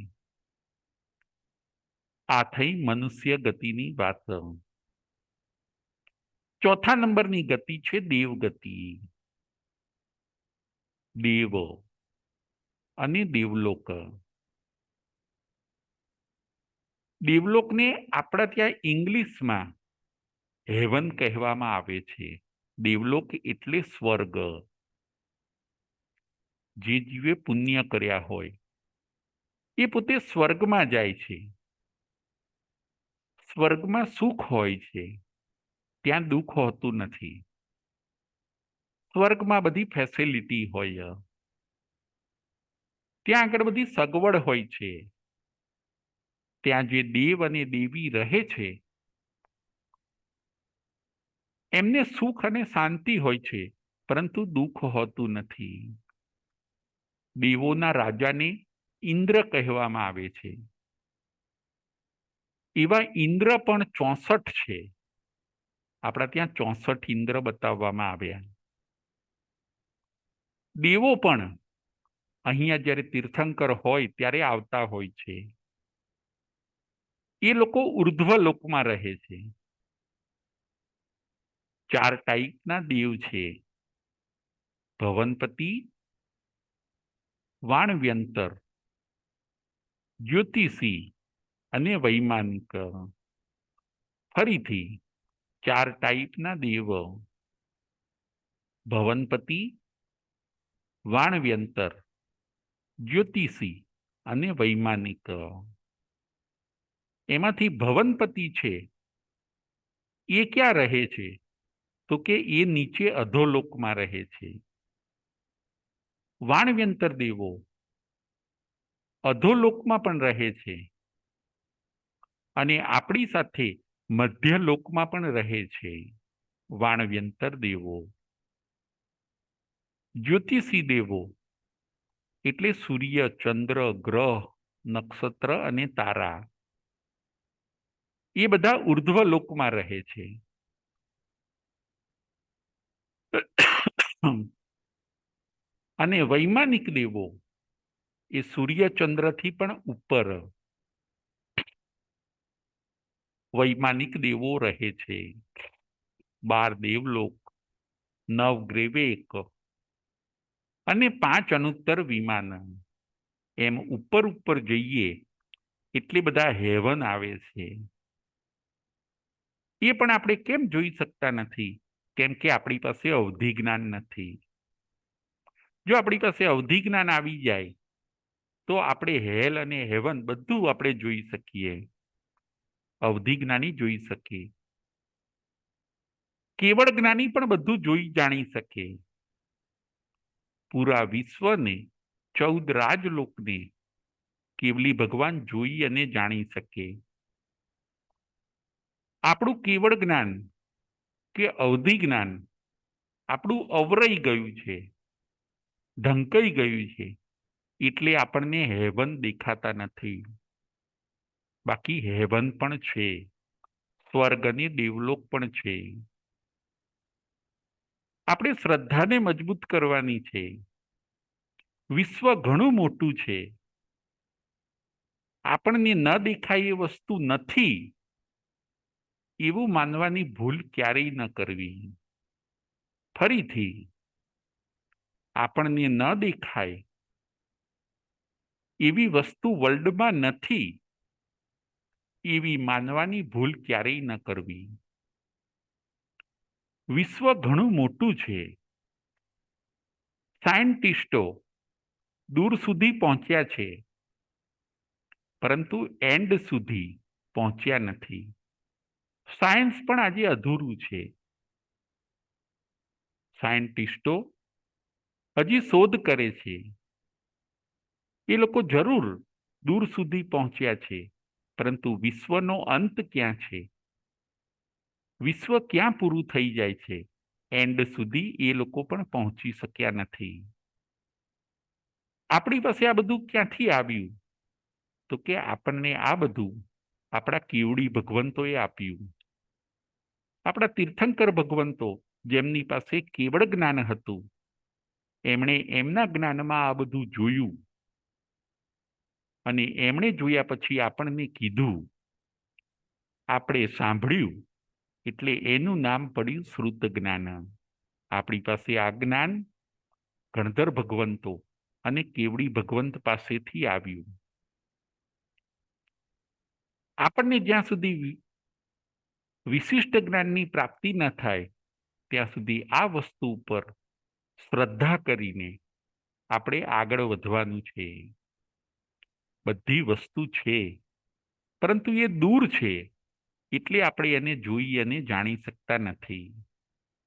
આ થઈ મનુષ્ય ગતિની વાત. ચોથા નંબરની ગતિ છે દેવગતિ. દેવ અને દેવલોક. દેવલોકને આપણા ત્યાં ઇંગ્લિશમાં હેવન કહેવામાં આવે છે. દેવલોક એટલે સ્વર્ગ. જે જીવે પુણ્ય કર્યા હોય એ પોતે સ્વર્ગમાં જાય છે. સ્વર્ગમાં સુખ હોય છે, ત્યાં દુઃખ હોતું નથી. સ્વર્ગમાં બધી ફેસિલિટી હોય, ત્યાં આગળ બધી સગવડ હોય છે. ત્યાં જે દેવ અને દેવી રહે છે એમને સુખ અને શાંતિ હોય છે, પરંતુ દુઃખ હોતું નથી. દેવોના રાજાને ઇન્દ્ર કહેવામાં આવે છે. એવા ઇન્દ્ર પણ 64 છે. આપણા ત્યાં 64 ઇન્દ્ર બતાવવામાં આવ્યા. દેવો પણ અહીંયા જ્યારે તીર્થંકર હોય ત્યારે આવતા હોય છે. એ લોકો ઉર્ધ્વ લોકમાં રહે છે. 4 ટાઈપના દેવ છે: ભવનપતિ, વાણવ્યંતર, જ્યોતિષી અને વૈમાનિક. ફરીથી ચાર ટાઈપના દેવ: ભવનપતિ, વાણવ્યંતર, જ્યોતિષી અને વૈમાનિક. એમાંથી ભવનપતિ છે એ ક્યાં રહે છે? તો કે એ નીચે અધોલોકમાં રહે છે. વાણવ્યંતર દેવો અધોલોકમાં પણ રહે છે અને આપણી સાથે મધ્યલોકમાં પણ રહે છે. વાણવ્યંતર દેવો. જ્યોતિષી દેવો એટલે સૂર્ય, ચંદ્ર, ગ્રહ, નક્ષત્ર અને તારા, એ બધા ઉર્ધ્વ લોકમાં રહે છે. અને વૈમાનિક દેવો એ સૂર્ય, ચંદ્રથી પણ ઉપર વૈમાનિક દેવો રહે છે. 12 દેવલોક, 9 ગ્રેવેક અને 5 અનુત્તર વિમાન. એમ ઉપર ઉપર જઈએ એટલે બધા હેવન આવે છે. એ પણ આપણે કેમ જોઈ શકતા નથી? કેમ કે આપણી પાસે અવધિ જ્ઞાન નથી. જો આપણી પાસે અવધિ જ્ઞાન આવી જાય તો આપણે હેલ અને હેવન બધું આપણે જોઈ શકીએ, અવધિ જ્ઞાની જોઈ શકીએ. કેવળ જ્ઞાની પણ બધું જોઈ જાણી શકે. પૂરા વિશ્વને, 14 રાજલોકને કેવલી ભગવાન જોઈ અને જાણી શકે. આપણું કેવળ જ્ઞાન કે અવધિ જ્ઞાન આપણું અવરાઈ ગયું છે, ઢંકાઈ ગયું છે, એટલે આપણને હેવન દેખાતા નથી. બાકી હેવન પણ છે, સ્વર્ગ અને દેવલોક પણ છે. આપણે શ્રદ્ધાને મજબૂત કરવાની છે. વિશ્વ ઘણું મોટું છે. આપણને ન દેખાય એ વસ્તુ નથી એવું માનવાની ભૂલ ક્યારેય ન કરવી. ફરીથી, આપણને ન દેખાય એવી વસ્તુ વર્લ્ડમાં નથી એવી માનવાની ભૂલ ક્યારેય ન કરવી. વિશ્વ ઘણું મોટું છે. સાયન્ટિસ્ટો દૂર સુધી પહોંચ્યા છે, પરંતુ એન્ડ સુધી પહોંચ્યા નથી. સાયન્સ પણ આજે અધૂરું છે. સાયન્ટિસ્ટો હજી શોધ કરે છે. એ લોકો જરૂર દૂર સુધી પહોંચ્યા છે, પરંતુ વિશ્વનો અંત ક્યાં છે? વિશ્વ ક્યાં પૂરું થઈ જાય છે? એન્ડ સુધી એ લોકો પણ પહોંચી શક્યા નથી. આપણી પાસે આ બધું ક્યાંથી આવ્યું? તો કે આપણને આ બધું આપણા કેવડી ભગવંતોએ આપ્યું. આપણા તીર્થંકર ભગવંતો જેમની પાસે કેવળ જ્ઞાન હતું, એમણે એમના જ્ઞાનમાં આ બધું જોયું અને એમણે જોયા પછી આપણને કીધું, આપણે સાંભળ્યું, એટલે એનું નામ પડ્યું શ્રુત જ્ઞાન. આપણી પાસે આ જ્ઞાન ગણધર ભગવંતો અને કેવડી ભગવંત પાસેથી આવ્યું. આપણને જ્યાં સુધી વિશિષ્ટ જ્ઞાનની પ્રાપ્તિ ન થાય ત્યાં સુધી આ વસ્તુ ઉપર શ્રદ્ધા કરીને આપણે આગળ વધવાનું છે. બધી વસ્તુ છે, પરંતુ એ દૂર છે, એટલે આપણે એને જોઈ અને જાણી શકતા નથી.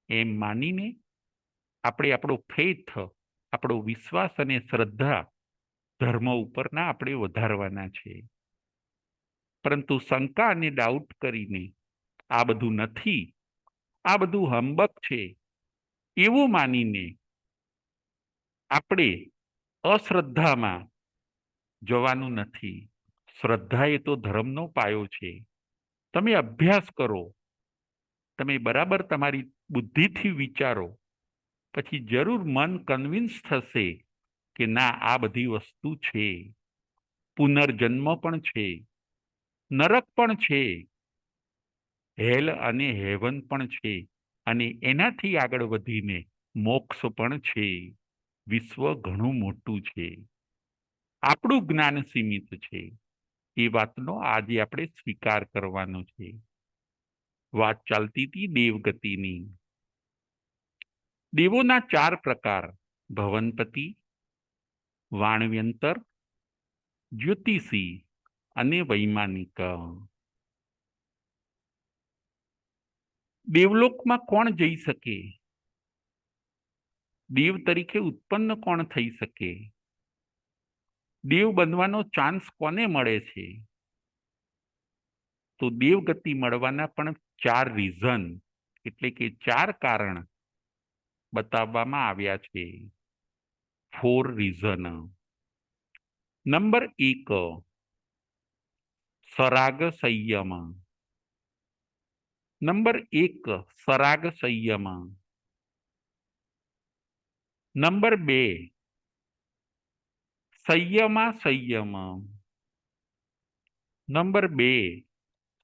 એમ માનીને આપણે આપણો ફેથ, આપણો વિશ્વાસ અને શ્રદ્ધા ધર્મ ઉપરના આપણે વધારવાના છે. પરંતુ શંકા અને ડાઉટ કરીને આ બધું નથી, આ બધું હંબક છે એવું માનીને આપણે અશ્રદ્ધામાં જવાનું નથી. શ્રદ્ધા એ તો ધર્મનો પાયો છે. તમે અભ્યાસ કરો, તમે બરાબર તમારી બુદ્ધિથી વિચારો, પછી જરૂર મન કન્વિન્સ થશે કે ના, આ બધી વસ્તુ છે. પુનર્જન્મ પણ છે, નરક પણ છે, હેલ અને હેવન પણ છે, અને એનાથી આગળ વધીને મોક્ષ પણ છે. વિશ્વ ઘણું મોટું છે. આપણું જ્ઞાન સીમિત છે. એ વાતનો આજે આપણે સ્વીકાર કરવાનો છે. વાત ચાલતી હતી દેવગતિની. દેવોના 4 પ્રકાર: ભવનપતિ, વાણવ્યંતર, જ્યોતિષી અને વૈમાનિક. દેવલોકમાં કોણ જઈ શકે? દેવ તરીકે ઉત્પન્ન કોણ થઈ શકે? દેવ બનવાનો ચાન્સ કોને મળે છે? તો દેવગતિ મળવાના પણ 4 રીઝન એટલે કે 4 કારણ બતાવવામાં આવ્યા છે. 4 રીઝન. નંબર 1, સરાગ સંયમ. નંબર 1, સરાગ સંયમ. નંબર 2, સંયમા સંયમ. નંબર 2,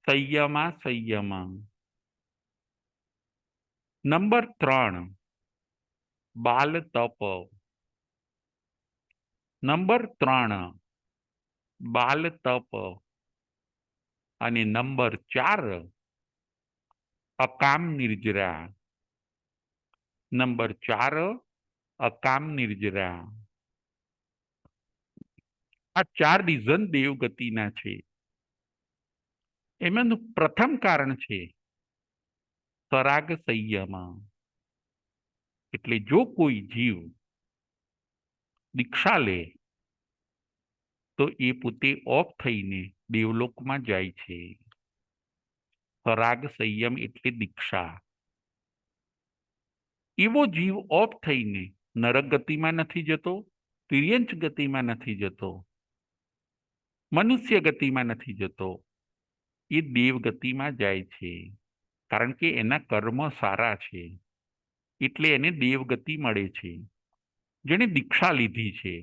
સંયમા સંયમ. નંબર 3, બાલ તપ. નંબર 3, બાલ તપ. અને નંબર 4, અકામ નિર્જરા. નંબર 4, અકામ નિર્જરા. આ 4 રીઝન દેવગતિના છે. એમાંનું પ્રથમ કારણ છે સરાગ સંયમ. એટલે જો કોઈ જીવ દીક્ષા લે તો એ પોતે ઓફ થઈને દેવલોકમાં જાય છે. સરાગ સંયમ એટલે દીક્ષા. એવો જીવ ઓફ થઈને નરક ગતિમાં નથી જતો, તિર્યંચ ગતિમાં નથી જતો, મનુષ્ય ગતિમાં નથી જતો, એ દેવગતિમાં જાય છે. કારણ કે એના કર્મ સારા છે એટલે એને દેવગતિ મળે છે. જેણે દીક્ષા લીધી છે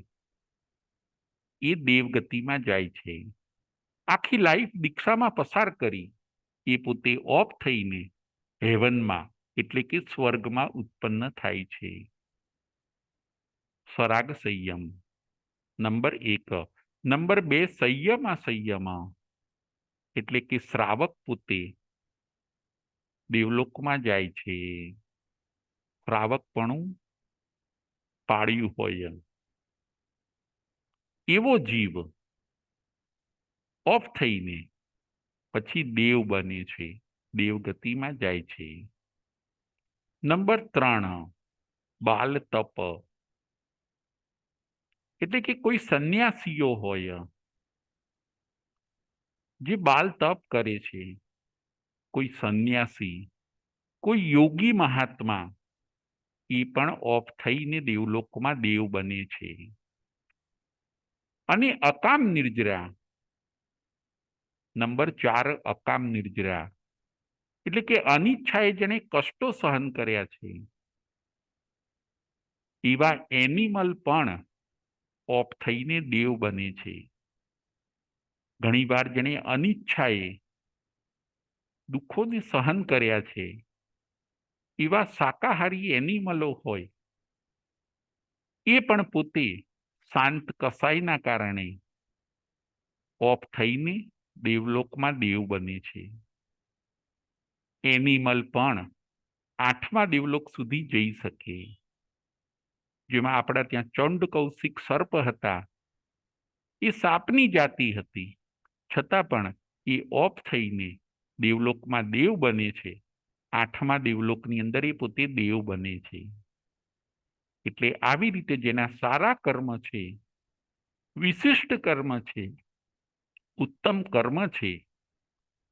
એ દેવગતિમાં જાય છે. આખી લાઈફ દીક્ષામાં પસાર કરી એ પોતે ઓફ થઈને હેવનમાં એટલે કે સ્વર્ગમાં ઉત્પન્ન થાય છે. સરાગ સંયમ નંબર 1. નંબર 2, સંયમા સંયમ એટલે કે શ્રાવક પોતે દેવલોકમાં જાય છે. શ્રાવકપણું પાળ્યું હોય એવો જીવ ઓફ થઈને પછી દેવ બને છે, દેવગતિમાં જાય છે. નંબર 3, બાલ તપ એટલે કે કોઈ સંન્યાસીઓ હોય જે બાલ તપ કરે છે, કોઈ સંન્યાસી, કોઈ યોગી મહાત્મા, એ પણ ઓફ થઈને દેવલોકમાં દેવ બને છે. અને અકામ નિર્જરા નંબર 4, અકામ નિર્જરા એટલે કે અનિચ્છાએ જેને કષ્ટો સહન કર્યા છે એવા એનિમલ પણ ઓફ થઈને દેવ બને છે. ઘણીવાર જેને અનિચ્છાએ દુઃખોને સહન કર્યા છે એવા શાકાહારી એનિમલો હોય એ પણ પોતે શાંત કસાઈના કારણે ઓફ થઈને દેવલોકમાં દેવ બને છે. એનિમલ પણ 8મા દેવલોક સુધી જઈ શકે. જેમાં આપણા ત્યાં ચંડ કૌશિક સર્પ હતા એ સાપની જાતિ હતી, છતાં પણ એ ઓફ થઈને દેવલોકમાં દેવ બને છે. 8મા દેવલોકની અંદર એ પોતે દેવ બને છે. એટલે આવી રીતે જેના સારા કર્મ છે, વિશિષ્ટ કર્મ છે, ઉત્તમ કર્મ છે,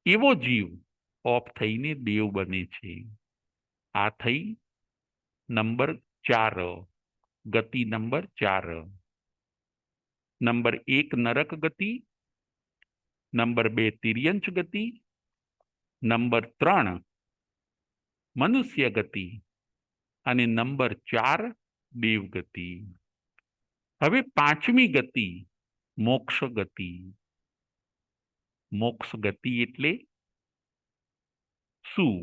એવો જીવ ઓફ થઈને દેવ બને છે. આ થઈ નંબર 4, ગતિ નંબર 4. નંબર 1, નરક ગતિ. નંબર 2, તિર્યંચ ગતિ. નંબર 3, મનુષ્ય ગતિ. અને નંબર 4, દેવગતિ. હવે 5મી ગતિ, મોક્ષ ગતિ. મોક્ષ ગતિ એટલે શું?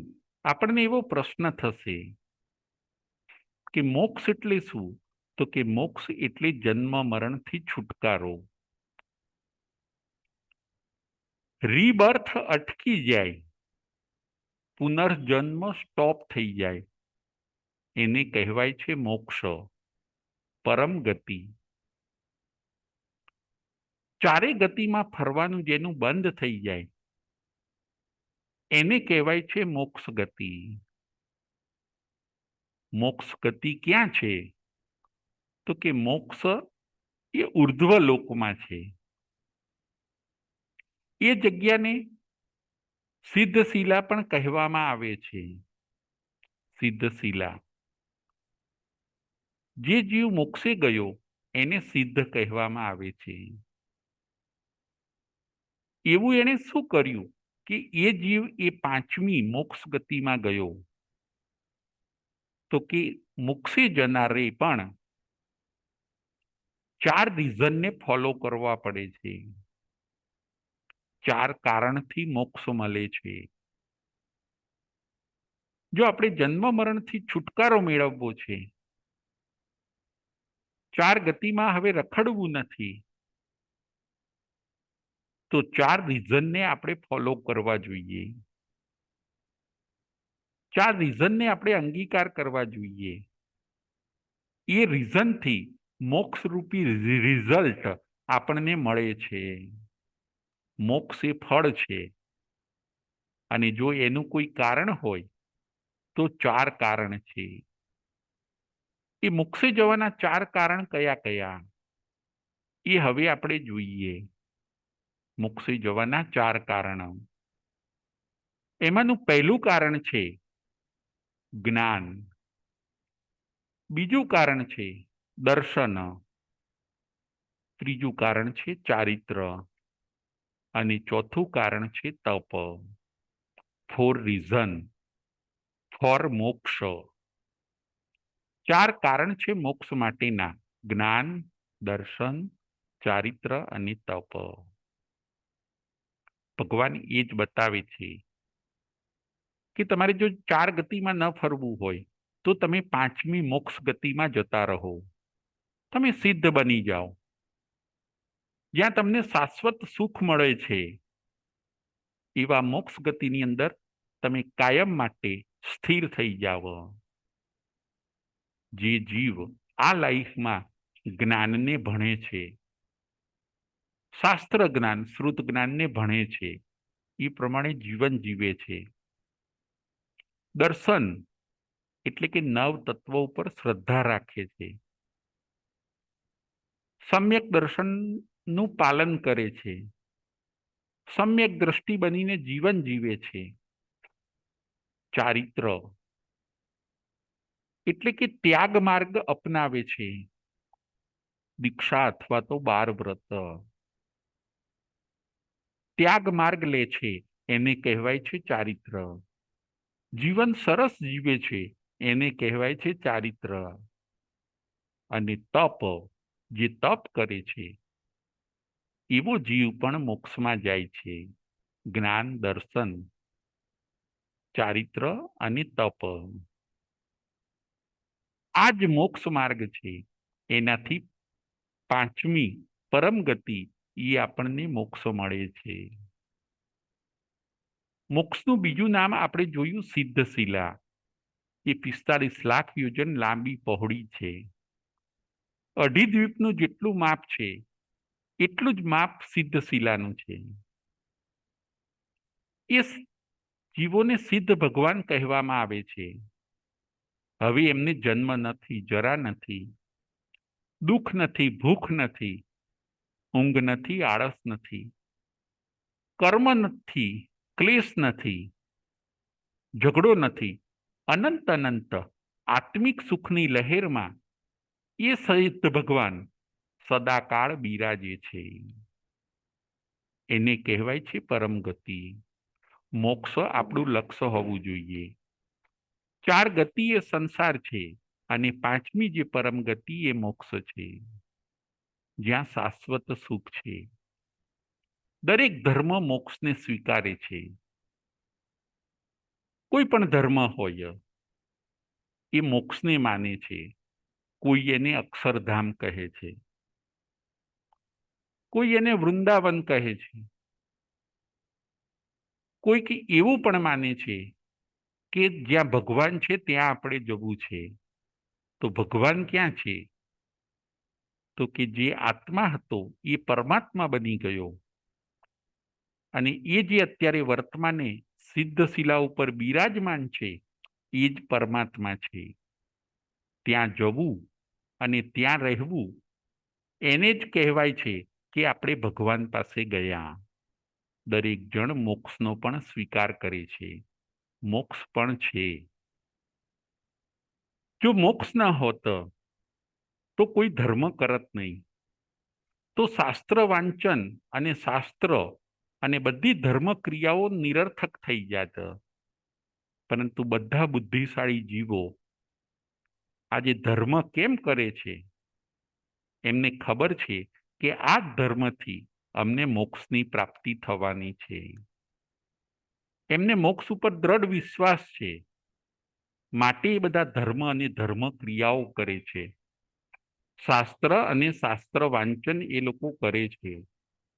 આપણને એવો પ્રશ્ન થશે કે મોક્ષ એટલે શું? તો કે મોક્ષ એટલે જન્મ મરણથી છુટકારો. રીબર્થ અટકી જાય, પુનર્જન્મ સ્ટોપ થઈ જાય એને કહેવાય છે મોક્ષ, પરમ ગતિ. ચારે ગતિમાં ફરવાનું જેનું બંધ થઈ જાય એને કહેવાય છે મોક્ષ ગતિ. મોક્ષ ગતિ ક્યાં છે? તો કે મોક્ષ એ ઉર્ધ્વ લોકમાં છે. એ જગ્યાને સિદ્ધશિલા પણ કહેવામાં આવે છે. સિદ્ધશિલા. જે જીવ મોક્ષે ગયો એને સિદ્ધ કહેવામાં આવે છે. એવું એને શું કર્યું કે એ જીવ એ પાંચમી મોક્ષ ગતિમાં ગયો? તો કે મોક્ષે જનારે પણ 4 રીઝનને ફોલો કરવા પડે છે. 4 કારણથી મોક્ષ મળે છે. જો આપણે જન્મ મરણથી છુટકારો મેળવવો છે, 4 ગતિમાં હવે રખડવું નથી, તો 4 રીઝનને આપણે ફોલો કરવા જોઈએ. 4 રીઝનને આપણે અંગીકાર કરવા જોઈએ. એ રીઝનથી મોક્ષરૂપી રિઝલ્ટ આપણને મળે છે. મોક્ષ એ ફળ છે. અને જો એનું કોઈ કારણ હોય તો 4 કારણ છે. એ મોક્ષે જવાના 4 કારણ કયા કયા એ હવે આપણે જોઈએ. મોક્ષે જવાના 4 કારણ. એમાંનું પહેલું કારણ છે જ્ઞાન. બીજું કારણ છે દર્શન. ત્રીજું કારણ છે ચારિત્ર. અને ચોથું કારણ છે તપ. 4 રીઝન ફોર મોક્ષ. 4 કારણ છે મોક્ષ માટેના: જ્ઞાન, દર્શન, ચારિત્ર અને તપ. ભગવાન એ જ બતાવે છે કે તમારે જો 4 ગતિમાં ન ફરવું હોય તો તમે 5મી મોક્ષ ગતિમાં જતા રહો. તમે સિદ્ધ બની જાઓ, જ્યાં તમને શાશ્વત સુખ મળે છે. એવા મોક્ષ ગતિની અંદર તમે કાયમ માટે સ્થિર થઈ જાઓ. જે જીવ આ લાઈફમાં જ્ઞાનને ભણે છે, શાસ્ત્ર જ્ઞાન, શ્રુત જ્ઞાનને ભણે છે, એ પ્રમાણે જીવન જીવે છે. દર્શન એટલે કે નવ તત્વો ઉપર શ્રદ્ધા રાખે છે. સમ્યક દર્શનનું પાલન કરે છે. સમ્યક દ્રષ્ટિ બનીને જીવન જીવે છે. ચારિત્ર એટલે કે ત્યાગ માર્ગ અપનાવે છે. દીક્ષા અથવા તો 12 વ્રત ત્યાગ માર્ગ લે છે, એને કહેવાય છે ચારિત્ર. જીવન સરસ જીવે છે એને કહેવાય છે ચારિત્ર. અને તપ, જે તપ કરે છે એવો જીવ પણ મોક્ષમાં જાય છે. જ્ઞાન, દર્શન, ચારિત્ર અને તપ, આ જ મોક્ષ માર્ગ છે. એનાથી 5મી પરમ ગતિ એ આપણને મોક્ષ મળે છે. મોક્ષનું બીજું નામ આપણે જોયું સિદ્ધશિલા. એ 45 લાખ યોજન લાંબી પહોળી છે. અઢી દ્વીપનું જેટલું માપ છે એટલું જ માપ સિદ્ધશિલાનું છે. એ જીવોને સિદ્ધ ભગવાન કહેવામાં આવે છે. હવે એમને જન્મ નથી, જરા નથી, દુઃખ નથી, ભૂખ નથી, ઊંઘ નથી, આળસ નથી, કર્મ નથી, ક્લેશ નથી, ઝઘડો નથી. અનંત અનંત આત્મિક સુખની લહેરમાં એ સિદ્ધ ભગવાન સદાકાળ બિરાજે છે. એને કહેવાય છે પરમ ગતિ. મોક્ષ આપણું લક્ષ્ય હોવું જોઈએ. 4 ગતિ એ સંસાર છે અને 5મી જે પરમ ગતિ એ મોક્ષ છે, જ્યાં શાશ્વત સુખ છે. દરેક ધર્મ મોક્ષને સ્વીકારે છે. કોઈ પણ ધર્મ હોય એ મોક્ષને માને છે. કોઈ એને અક્ષરધામ કહે છે, કોઈ એને વૃંદાવન કહે છે, કોઈક એવું પણ માને છે કે જ્યાં ભગવાન છે ત્યાં આપણે જવું છે. તો ભગવાન ક્યાં છે? તો કે જે આત્મા હતો એ પરમાત્મા બની ગયો, અને એ જે અત્યારે વર્તમાને સિદ્ધ શિલા ઉપર બિરાજમાન છે એ જ પરમાત્મા છે. ત્યાં જવું અને ત્યાં રહેવું એને જ કહેવાય છે કે આપણે ભગવાન પાસે ગયા. દરેક જણ મોક્ષનો પણ સ્વીકાર કરે છે, મોક્ષ પણ છે. જો મોક્ષ ન હોત તો કોઈ ધર્મ કરત નહીં, તો શાસ્ત્ર વાંચન અને શાસ્ત્ર અને બધી ધર્મ ક્રિયાઓ નિરર્થક થઈ જાત. પરંતુ બધા બુદ્ધિશાળી જીવો આજે ધર્મ કેમ કરે છે? એમને ખબર છે કે આ ધર્મથી અમને મોક્ષની પ્રાપ્તિ થવાની છે. એમને મોક્ષ ઉપર દ્રઢ વિશ્વાસ છે, માટે એ બધા ધર્મ અને ધર્મ ક્રિયાઓ કરે છે. શાસ્ત્ર અને શાસ્ત્ર વાંચન એ લોકો કરે છે.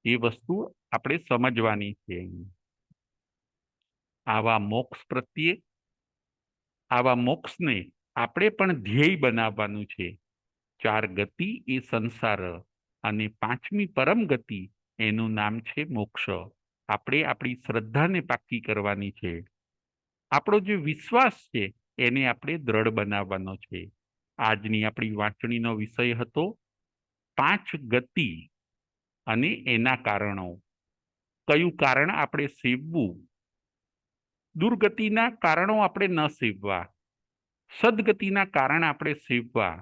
એ વસ્તુ આપણે સમજવાની છે. આવા મોક્ષ પ્રત્યે, આવા મોક્ષને આપણે પણ ધ્યેય બનાવવાનું છે. 4 ગતિ એ સંસાર અને 5મી પરમ ગતિ એનું નામ છે મોક્ષ. આપણે આપણી શ્રદ્ધાને પાકી કરવાની છે. આપણો જે વિશ્વાસ છે એને આપણે દ્રઢ બનાવવાનો છે. આજની આપણી વાંચણીનો વિષય હતો 5 ગતિ અને એના કારણો. કયું કારણ આપણે સેવવું, દુર્ગતિના કારણો આપણે ન સેવવા, સદગતિના કારણ આપણે સેવવા.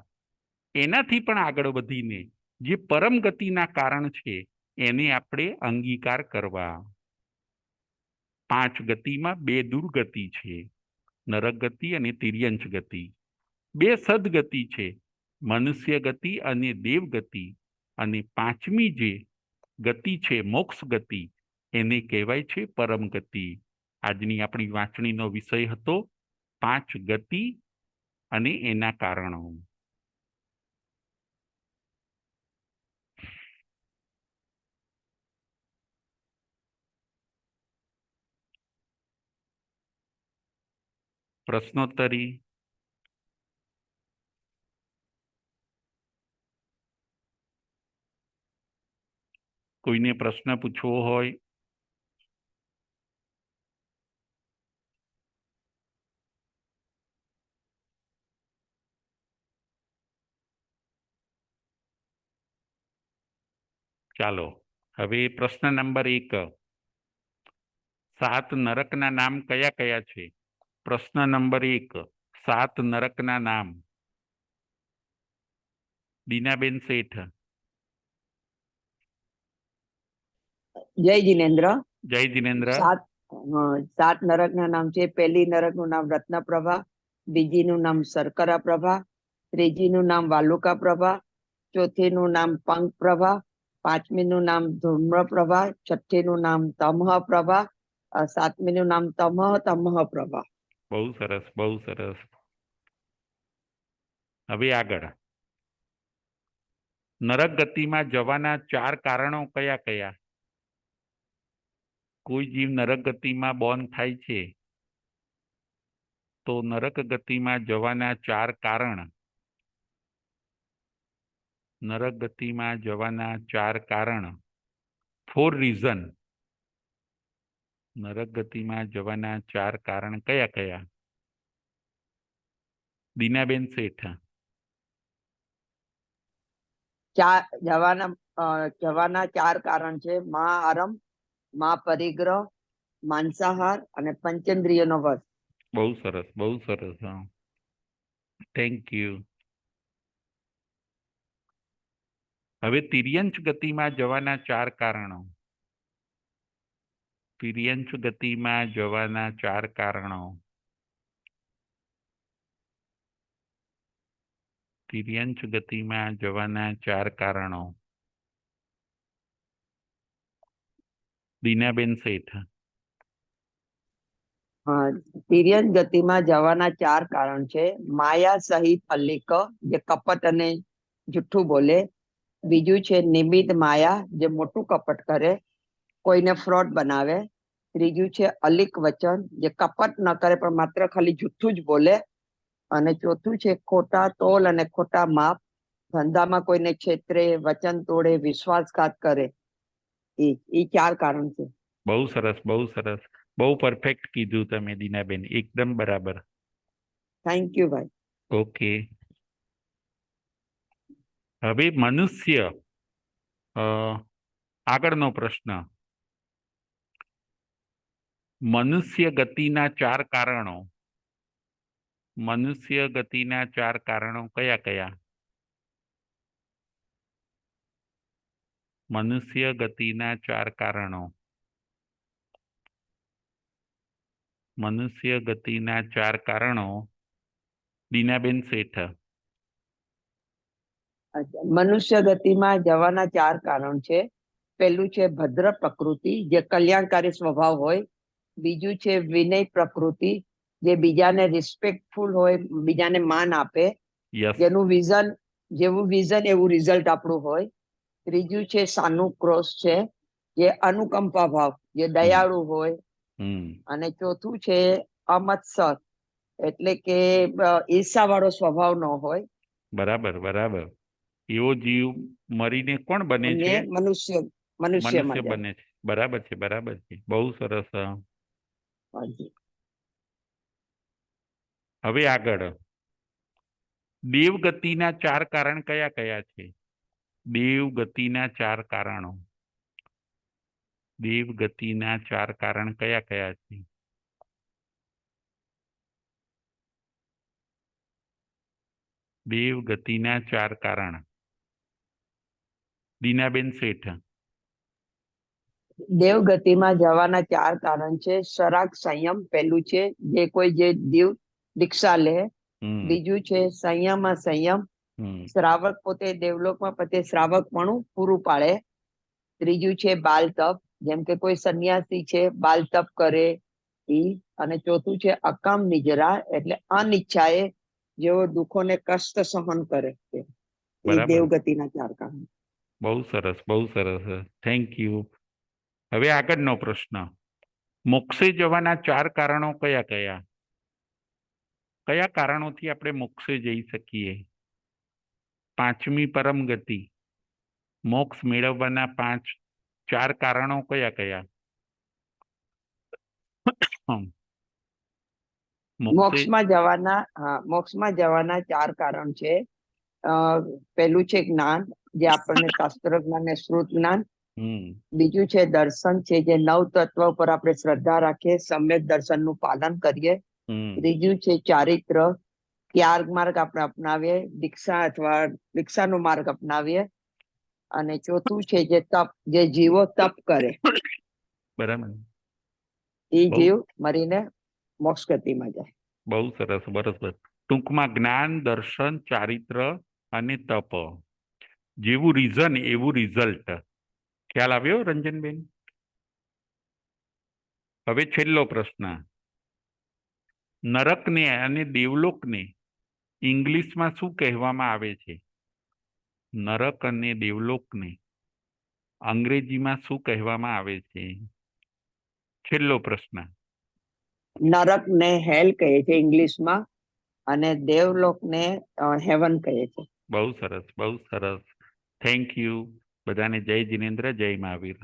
એનાથી પણ આગળ વધીને જે પરમ ગતિના કારણ છે એને આપણે અંગીકાર કરવા. 5 ગતિમાં 2 દુર્ગતિ છે, નરક ગતિ અને તિર્યંચ ગતિ. 2 સદગતિ છે, મનુષ્ય ગતિ અને દેવ ગતિ. અને 5મી જે ગતિ છે મોક્ષ ગતિ, એને કહેવાય છે પરમ ગતિ. આજની આપણી વાંચણીનો વિષય હતો 5 ગતિ અને એના કારણો. પ્રશ્નોત્તરી. કોઈને પ્રશ્ન પૂછવો હોય? ચાલો, હવે પ્રશ્ન નંબર 1. 7 નરકના નામ કયા કયા છે? પ્રશ્ન નંબર 1, 7 નરકના નામ. બીનાબેન શેઠ. જય જીનેન્દ્ર. જય જીનેન્દ્ર. 7 નરકના નામ છે. પહેલી નરકનું નામ રત્નપ્રભા, બીજીનું નામ શર્કરા પ્રભા, ત્રીજીનું નામ વાલુકા પ્રભા, ચોથીનું નામ પંખ પ્રભા, 5મીનું નામ ધૂમ્ર પ્રભા, 6થીનું નામ તમહ પ્રભા, 7મીનું નામ તમહ પ્રભા. બહુ સરસ, બહુ સરસ. હવે આગળ. નરક ગતિમાં જવાના 4 કારણો કયા કયા? કોઈ જીવ નરક ગતિમાં બોર્ન થાય છે તો નરક ગતિમાં જવાના 4 કારણ. નરક ગતિમાં જવાના 4 કારણ, 4 રીઝન. નરક ગતિમાં જવાના 4 કારણ કયા કયા? દીનાબેન શેઠ. જવાના 4 કારણ છે: મા આરમ, મા પરિગ્રહ, માંસાહાર અને પંચેન્દ્રિયનો વશ. બહુ સરસ, બહુ સરસ. Thank you. હવે તિર્યંચ ગતિમાં જવાના 4 કારણો. તિર્યંચ ગતિમાં જવાના 4 કારણો. તિર્યંચ ગતિમાં જવાના 4 કારણો. દીનાબેન શેઠ. તિર્યંચ ગતિમાં જવાના 4 કારણ છે: માયા સહિત અલ્લિક, જે કપટ અને જુઠ્ઠું બોલે. બીજું છે નિમિત્ત માયા, જે મોટું કપટ કરે, કોઈને ફ્રોડ બનાવે. ત્રીજું છે અલિક વચન, જે કપટ ન કરે પણ માત્ર ખાલી જૂઠું જ બોલે. અને ચોથું છે ખોટા તોલ અને ખોટા માપ, ધંધામાં કોઈને છેતરે, વચન તોડે, વિશ્વાસઘાત કરે. એ 4 કારણ છે. બહુ સરસ, બહુ સરસ, બહુ પરફેક્ટ કીધું તમે દીનાબેન, એકદમ બરાબર. થેન્ક યુ ભાઈ. ઓકે, હવે મનુષ્ય, આગળનો પ્રશ્ન. મનુષ્ય ગતિના 4 કારણો. મનુષ્ય ગતિના 4 કારણો કયા કયા? મનુષ્ય ગતિના 4 કારણો. મનુષ્ય ગતિના 4 કારણો, દીનાબેન શેઠ. મનુષ્ય ગતિમાં જવાના 4 કારણ છે. પહેલું છે ભદ્ર પ્રકૃતિ, જે કલ્યાણકારી સ્વભાવ હોય. બીજું છે વિનય પ્રકૃતિ, જે બીજાને રિસ્પેક્ટફુલ હોય, બીજાને માન આપે. યસ. જેનું વિઝન, જેવું વિઝન એવું રિઝલ્ટ આપણું હોય. ત્રીજું છે સાનુક્રોશ છે, જે અનુકંપા ભાવ, જે દયાળુ હોય. અને ચોથું છે અમત્સર, એટલે કે ઈર્ષા વાળો સ્વભાવ ન હોય. બરાબર, બરાબર. એવો જીવ મરીને કોણ બને અને છે? મનુષ્ય મનુષ્ય જાય. બને છે. બરાબર છે, બરાબર છે, બહુ સરસ. હાજી. હવે આગળ, દેવગતિના 4 કારણ કયા કયા છે? દેવગતિના 4 કારણો. દેવગતિના 4 કારણ કયા કયા છે? દેવગતિના 4 કારણ, દીનાબેન શેઠ. દેવગતિમાં જવાના 4 કારણ છે. સરાગ સંયમ પહેલું છે, જે કોઈ જે દેવ દીક્ષા લે. બીજું છે સંયમમાં સંયમ, શ્રાવક પોતે દેવલોકમાં પોતે શ્રાવકપણું પૂરું પાડે. ત્રીજું છે બાલ તપ, જેમ કે કોઈ સંન્યાસી છે બાલ તપ કરે ઈ. અને ચોથું છે અકામ નિજરા, એટલે અનિચ્છાએ જેઓ દુઃખોને કષ્ટ સહન કરે છે. એ દેવગતિના 4 કારણ. બહુ સરસ, બહુ સરસ, થેન્ક યુ. હવે આગળનો પ્રશ્ન. મોક્ષે જવાના 4 કારણો કયા કયા? કયા કારણોથી આપણે મોક્ષે જઈ શકીએ? 5મી પરમ ગતિ, મોક્ષ મેળવવાના 4 કારણો કયા કયા? મોક્ષમાં જવાના 4 કારણ છે. પહેલું છે જ્ઞાન, જે આપણને શાસ્ત્ર જ્ઞાન ને શ્રુત જ્ઞાન. બીજું છે દર્શન છે, જે 9 તત્વ પર આપણે શ્રદ્ધા રાખીએ, સમ્યક દર્શનનું પાલન કરીએ. ત્રીજું છે ચારિત્ર, ત્યાગ માર્ગ આપણે અપનાવીએ, દીક્ષા અથવા દીક્ષાનો માર્ગ અપનાવીએ. અને ચોથું છે જે તપ, જે જીવો તપ કરે. બરાબર. એ જીવ મરીને મોક્ષ ગતિમાં જાય. બહુ સરસ, બરાબર. ટૂંકમાં જ્ઞાન, દર્શન, ચારિત્ર અને તપ. જેવું રીઝન એવું રિઝલ્ટ. ખ્યાલ આવ્યો રંજનબેન? હવે છેલ્લો પ્રશ્ન. નરકને અને દેવલોકને ઇંગ્લિશમાં શું કહેવામાં આવે છે? નરક અને દેવલોકને અંગ્રેજીમાં શું કહેવામાં આવે છે? છેલ્લો પ્રશ્ન. નરકને હેલ કહે છે ઇંગ્લિશમાં, અને દેવલોકને હેવન કહે છે. બહુ સરસ, બહુ સરસ, થેન્ક યુ. બધાને જય જિનેન્દ્ર, જય મહાવીર.